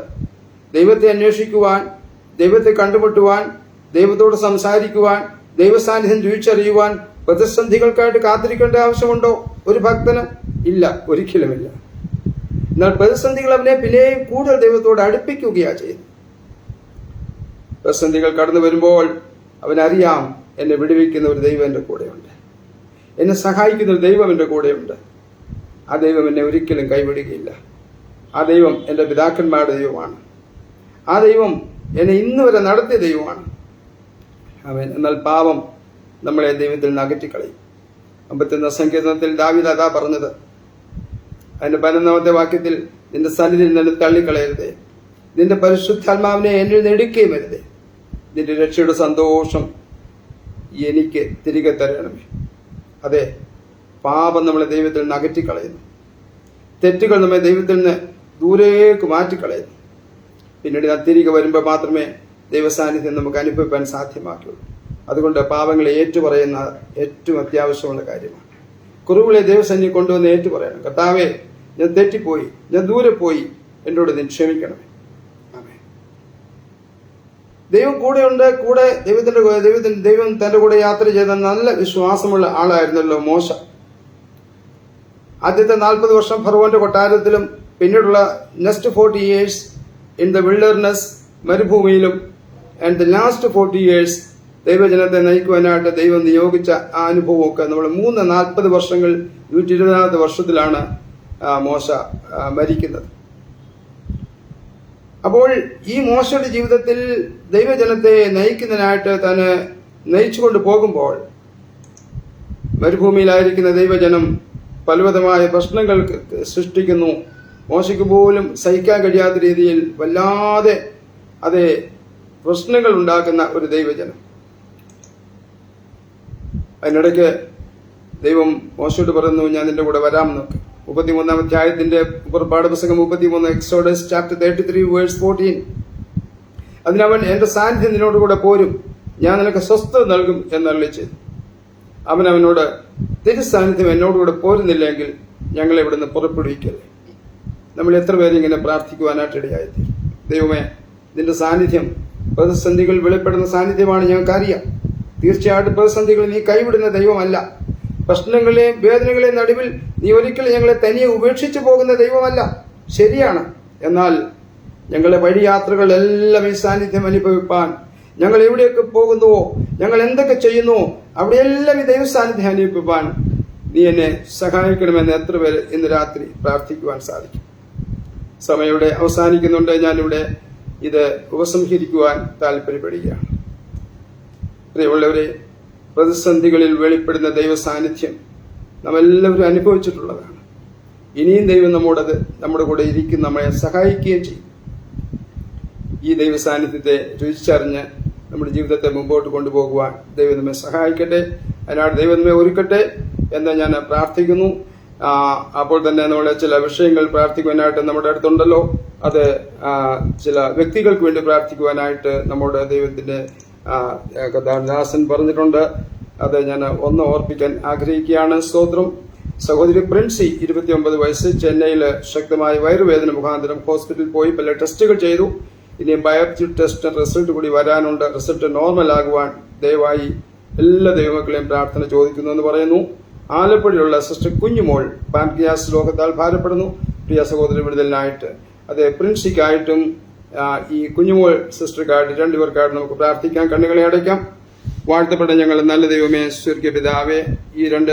ദൈവത്തെ അന്വേഷിക്കുവാൻ, ദൈവത്തെ കണ്ടുമുട്ടുവാൻ, ദൈവത്തോട് സംസാരിക്കുവാൻ, ദൈവസാന്നിധ്യം രുചിച്ചറിയുവാൻ പ്രതിസന്ധികൾക്കായിട്ട് കാത്തിരിക്കേണ്ട ആവശ്യമുണ്ടോ ഒരു ഭക്തന്? ഇല്ല, ഒരിക്കലുമില്ല. എന്നാൽ പ്രതിസന്ധികൾ അവനെ പിന്നെയും കൂടുതൽ ദൈവത്തോട് അടുപ്പിക്കുകയാണ് ചെയ്യുന്നത്. പ്രതിസന്ധികൾ കടന്നു വരുമ്പോൾ അവനറിയാം, എന്നെ വിടുവിക്കുന്ന ഒരു ദൈവം എൻ്റെ കൂടെയുണ്ട്, എന്നെ സഹായിക്കുന്ന ഒരു ദൈവം എൻ്റെ കൂടെയുണ്ട്. ആ ദൈവം എന്നെ ഒരിക്കലും കൈവിടുകയില്ല. ആ ദൈവം എൻ്റെ പിതാക്കന്മാരുടെ ദൈവമാണ്. ആ ദൈവം എന്നെ ഇന്ന് വരെ നടത്തിയ ദൈവമാണ്. അവൻ എന്നാൽ പാപം നമ്മളെ ദൈവത്തിൽ നിന്ന് അകറ്റിക്കളയും. 51 സങ്കീർത്തനത്തിൽ ദാവീദ് അതാ പറഞ്ഞത്. അതിന്റെ 11ാമത്തെ വാക്യത്തിൽ, നിന്റെ സന്നിധിയിൽ നിന്ന് തള്ളിക്കളയരുതേ, നിന്റെ പരിശുദ്ധാത്മാവിനെ എന്നിൽ നെടുക്കുകയും വരുതേ, നിന്റെ രക്ഷയുടെ സന്തോഷം എനിക്ക് തിരികെ തരണമേ. അതെ, പാപം നമ്മളെ ദൈവത്തിൽ നിന്ന് അകറ്റിക്കളയുന്നു, തെറ്റുകൾ നമ്മെ ദൈവത്തിൽ നിന്ന് ദൂരേക്ക് മാറ്റിക്കളയുന്നു. പിന്നീട് തിരികെ വരുമ്പോൾ മാത്രമേ ദൈവസാന്നിധ്യം നമുക്ക് അനുഭവിക്കാൻ സാധ്യമാക്കുള്ളൂ. അതുകൊണ്ട് പാപങ്ങളെ ഏറ്റുപറയുന്ന ഏറ്റവും അത്യാവശ്യമുള്ള കാര്യമാണ്. കുറവുകളെ ദൈവസന്നിധി കൊണ്ടുവന്ന് ഏറ്റുപറയണം. കർത്താവേ, ഞാൻ തെറ്റിപ്പോയി, ഞാൻ ദൂരെ പോയി, എന്നോട് നീ ക്ഷമിക്കണമേ. ദൈവം കൂടെയുണ്ട്. കൂടെ ദൈവം തന്റെ കൂടെ യാത്ര ചെയ്ത നല്ല വിശ്വാസമുള്ള ആളായിരുന്നല്ലോ മോശ. ആദ്യത്തെ 40 വർഷം ഫറവോന്റെ കൊട്ടാരത്തിലും, പിന്നീടുള്ള next 40 years in the wilderness, മരുഭൂമിയിലും, ആൻഡ് ദ ലാസ്റ്റ് 40 years ദൈവജനത്തെ നയിക്കുവാനായിട്ട് ദൈവം നിയോഗിച്ച ആ അനുഭവമൊക്കെ നമ്മൾ 40 വർഷങ്ങൾ 120ാമത്തെ വർഷത്തിലാണ് മോശ മരിക്കുന്നത്. അപ്പോൾ ഈ മോശയുടെ ജീവിതത്തിൽ ദൈവജനത്തെ നയിക്കുന്നതിനായിട്ട് തന്നെ നയിച്ചുകൊണ്ട് പോകുമ്പോൾ മരുഭൂമിയിലായിരിക്കുന്ന ദൈവജനം പലവിധമായ പ്രശ്നങ്ങൾ സൃഷ്ടിക്കുന്നു. മോശയ്ക്ക് പോലും സഹിക്കാൻ കഴിയാത്ത രീതിയിൽ വല്ലാതെ പ്രശ്നങ്ങൾ ഉണ്ടാക്കുന്ന ഒരു ദൈവജനം. അതിനിടയ്ക്ക് ദൈവം മോശയോട് പറയുന്നു, ഞാൻ നിന്റെ കൂടെ വരാം എന്നൊക്കെ. 33ാം അധ്യായത്തിന്റെ പുറപ്പാട് പുസ്തകം 33, എക്സോഡസ് ചാപ്റ്റർ 33 വേഴ്സ് 14. അതിനവൻ, എന്റെ സാന്നിധ്യം നിന്നോട് കൂടെ പോരും, ഞാൻ നിനക്ക് സ്വസ്ഥത നൽകും എന്നരുളി ചെയ്തു. അവനോട്, തിരു സാന്നിധ്യം എന്നോടുകൂടെ പോരുന്നില്ലെങ്കിൽ ഞങ്ങളെ ഇവിടുന്ന് പുറപ്പെടുവിക്കല്ലേ. നമ്മൾ എത്ര പേര് ഇങ്ങനെ പ്രാർത്ഥിക്കുവാനായിട്ട് ഇടയായിത്തീരും. ദൈവമേ, നിന്റെ സാന്നിധ്യം പ്രതിസന്ധികൾ വെളിപ്പെടുന്ന സാന്നിധ്യമാണ് ഞങ്ങൾക്കറിയാം. തീർച്ചയായിട്ടും പ്രതിസന്ധികൾ നീ കൈവിടുന്ന ദൈവമല്ല. പ്രശ്നങ്ങളെയും വേദനകളെയും നടുവിൽ നീ ഒരിക്കലും ഞങ്ങളെ തനിയെ ഉപേക്ഷിച്ചു പോകുന്ന ദൈവമല്ല. ശരിയാണ്. എന്നാൽ ഞങ്ങളുടെ വഴിയാത്രകളെല്ലാം ഈ സാന്നിധ്യം അനുഭവിപ്പാൻ, ഞങ്ങൾ എവിടെയൊക്കെ പോകുന്നുവോ, ഞങ്ങൾ എന്തൊക്കെ ചെയ്യുന്നുവോ അവിടെയെല്ലാം ഈ ദൈവ സാന്നിധ്യം അനുഭവിപ്പാൻ നീ എന്നെ സഹായിക്കണമെന്ന് എത്ര പേര് ഇന്ന് രാത്രി പ്രാർത്ഥിക്കുവാൻ സാധിക്കും. സമയം ഇവിടെ അവസാനിക്കുന്നുണ്ട്. ഞാനിവിടെ ഇത് ഉപസംഹരിക്കുവാൻ താല്പര്യപ്പെടുകയാണ്. പ്രിയമുള്ളവരെ, പ്രതിസന്ധികളിൽ വെളിപ്പെടുന്ന ദൈവ സാന്നിധ്യം നാം എല്ലാവരും അനുഭവിച്ചിട്ടുള്ളതാണ്. ഇനിയും ദൈവം നമ്മുടെ കൂടെ ഇരിക്കും, നമ്മളെ സഹായിക്കുകയും ചെയ്യും. ഈ ദൈവ സാന്നിധ്യത്തെ രുചിച്ചറിഞ്ഞ് നമ്മുടെ ജീവിതത്തെ മുമ്പോട്ട് കൊണ്ടുപോകുവാൻ ദൈവം നമ്മെ സഹായിക്കട്ടെ. അതിനാണ് ദൈവം നമ്മെ ഒരുക്കട്ടെ എന്ന് ഞാൻ പ്രാർത്ഥിക്കുന്നു. അപ്പോൾ തന്നെ നമ്മളെ ചില വിഷയങ്ങൾ പ്രാർത്ഥിക്കുവാനായിട്ട് നമ്മുടെ അടുത്തുണ്ടല്ലോ. അത് ചില വ്യക്തികൾക്ക് വേണ്ടി പ്രാർത്ഥിക്കുവാനായിട്ട് നമ്മുടെ ദൈവത്തിന്റെ ദാസൻ പറഞ്ഞിട്ടുണ്ട്. അത് ഞാൻ ഒന്ന് ഓർപ്പിക്കാൻ ആഗ്രഹിക്കുകയാണ്. സ്തോത്രം. സഹോദരി പ്രിൻസി 29 വയസ്സ്, ചെന്നൈയിൽ ശക്തമായ വയറുവേദന മുഖാന്തരം ഹോസ്പിറ്റലിൽ പോയി പല ടെസ്റ്റുകൾ ചെയ്തു. ഇനി ബയോപ്സി ടെസ്റ്റ് റിസൾട്ട് കൂടി വരാനുണ്ട്. റിസൾട്ട് നോർമൽ ആകുവാൻ ദയവായി എല്ലാ ദൈവമക്കളെയും പ്രാർത്ഥന ചോദിക്കുന്നു എന്ന് പറയുന്നു. ആലപ്പുഴയിലുള്ള സിസ്റ്റർ കുഞ്ഞുമോൾ പാൻക്രിയാസ് രോഗത്താൽ ഭാരപ്പെടുന്നു. പ്രിയ സഹോദരി വിടുതലിനായിട്ട് അത് പ്രിൻസിക്കായിട്ടും ഈ കുഞ്ഞുമോൾ സിസ്റ്റർക്കായിട്ട് രണ്ടുപേർക്കായിട്ട് നമുക്ക് പ്രാർത്ഥിക്കാം. കണ്ണുകളെ അടയ്ക്കാം. വാഴ്ത്തപ്പെട്ട ഞങ്ങൾ നല്ല ദൈവമേ, സ്വർഗീയ പിതാവേ, ഈ രണ്ട്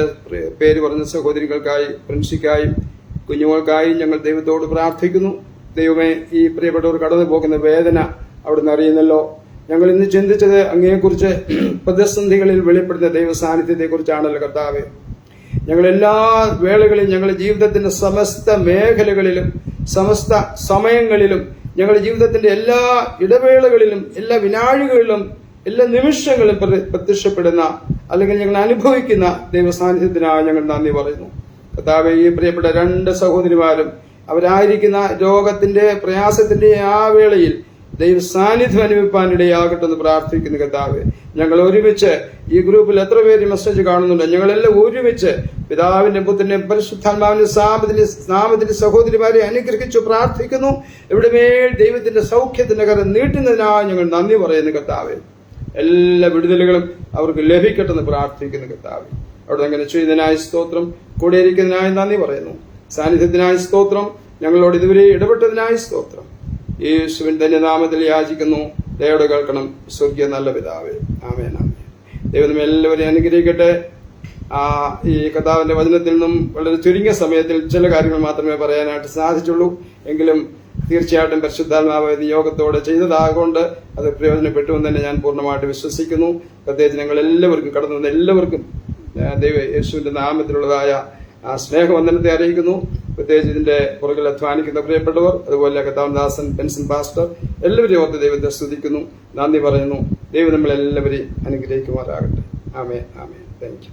പേര് പറഞ്ഞ സഹോദരികൾക്കായി, പ്രിൻസിക്കായും കുഞ്ഞുമോൾക്കായും ഞങ്ങൾ ദൈവത്തോട് പ്രാർത്ഥിക്കുന്നു. ദൈവമേ, ഈ പ്രിയപ്പെട്ടവർ കടന്നു പോകുന്ന വേദന അവിടുന്ന് അറിയുന്നല്ലോ. ഞങ്ങൾ ഇന്ന് ചിന്തിച്ചത് അങ്ങയെക്കുറിച്ച് പ്രതിസന്ധികളിൽ വെളിപ്പെടുന്ന ദൈവ സാന്നിധ്യത്തെക്കുറിച്ചാണല്ലോ കർത്താവേ. ഞങ്ങളെല്ലാ വേളകളിലും, ഞങ്ങളുടെ ജീവിതത്തിന്റെ സമസ്ത മേഖലകളിലും, സമസ്ത സമയങ്ങളിലും, ഞങ്ങളുടെ ജീവിതത്തിന്റെ എല്ലാ ഇടവേളകളിലും, എല്ലാ വിനാഴികളിലും, എല്ലാ നിമിഷങ്ങളും പ്രത്യക്ഷപ്പെടുന്ന അല്ലെങ്കിൽ ഞങ്ങൾ അനുഭവിക്കുന്ന ദൈവ സാന്നിധ്യത്തിനായി ഞങ്ങൾ നന്ദി പറയുന്നു. കർത്താവേ, ഈ പ്രിയപ്പെട്ട രണ്ട് സഹോദരിമാരും അവരായിരിക്കുന്ന രോഗത്തിന്റെ പ്രയാസത്തിന്റെ ആ വേളയിൽ ദൈവ സാന്നിധ്യം അനുഭവിപ്പാനിടയാകട്ടെ എന്ന് പ്രാർത്ഥിക്കുന്നു. കർത്താവേ, ഞങ്ങൾ ഒരുമിച്ച് ഈ ഗ്രൂപ്പിൽ എത്ര പേര് മെസ്സേജ് കാണുന്നുണ്ട്, ഞങ്ങളെല്ലാം ഒരുമിച്ച് പിതാവിന്റെ പുത്രന്റെ പരിശുദ്ധാത്മാവിന്റെ നാമത്തിന്റെ സഹോദരിമാരെ അനുഗ്രഹിച്ചു പ്രാർത്ഥിക്കുന്നു. ഇവിടെ മേൽ ദൈവത്തിന്റെ സൗഖ്യത്തിന്റെ കരം നീട്ടുന്നതിനായി ഞങ്ങൾ നന്ദി പറയുന്നു. കർത്താവേ, എല്ലാ വിടുതലുകളും അവർക്ക് ലഭിക്കട്ടെ എന്ന് പ്രാർത്ഥിക്കുന്നു. കർത്താവേ, അവിടെ അങ്ങനെ ചെയ്യുന്നതിനായി സ്തോത്രം. കൂടെ ഇരിക്കുന്നതിനായി നന്ദി പറയുന്നു. സാന്നിധ്യത്തിനായി സ്തോത്രം. ഞങ്ങളോട് ഇതുവരെ ഇടപെട്ടതിനായി സ്തോത്രം. യേശുവിൻ തന്നെ നാമത്തിൽ യാചിക്കുന്നു. ദയയോടെ കേൾക്കണം സ്വർഗീയ നല്ല പിതാവേ. ആമേൻ, ആമേൻ. ദൈവം നമ്മെ എല്ലാവരെയും അനുഗ്രഹിക്കട്ടെ. ഈ കർത്താവിന്റെ വചനത്തിൽ നിന്നും വളരെ ചുരുങ്ങിയ സമയത്തിൽ ചില കാര്യങ്ങൾ മാത്രമേ പറയാനായിട്ട് സാധിച്ചുള്ളൂ. എങ്കിലും തീർച്ചയായിട്ടും പരിശുദ്ധാത്മാവ് നിയോഗത്തോടെ ചെയ്തതാകൊണ്ട് അത് പ്രയോജനപ്പെട്ടു എന്ന് തന്നെ ഞാൻ പൂർണ്ണമായിട്ട് വിശ്വസിക്കുന്നു. പ്രത്യേകിച്ച് ഞങ്ങൾ എല്ലാവർക്കും കടന്നു വന്ന എല്ലാവർക്കും ദൈവ യേശുവിന്റെ നാമത്തിലുള്ളതായ സ്നേഹവന്ദനത്തെ അറിയിക്കുന്നു. പ്രത്യേകിച്ച് ഇതിന്റെ പുറകിൽ അധ്വാനിക്കുന്ന പ്രിയപ്പെട്ടവർ, അതുപോലെ കർത്താവദാസൻ ബെൻസൺ പാസ്റ്റർ, എല്ലാവരെയും ഓർത്ത് ദൈവത്തെ സ്തുതിക്കുന്നു, നന്ദി പറയുന്നു. ദൈവം നമ്മളെല്ലാവരെയും അനുഗ്രഹിക്കുമാറാകട്ടെ. ആമേൻ, ആമേൻ. Thank U.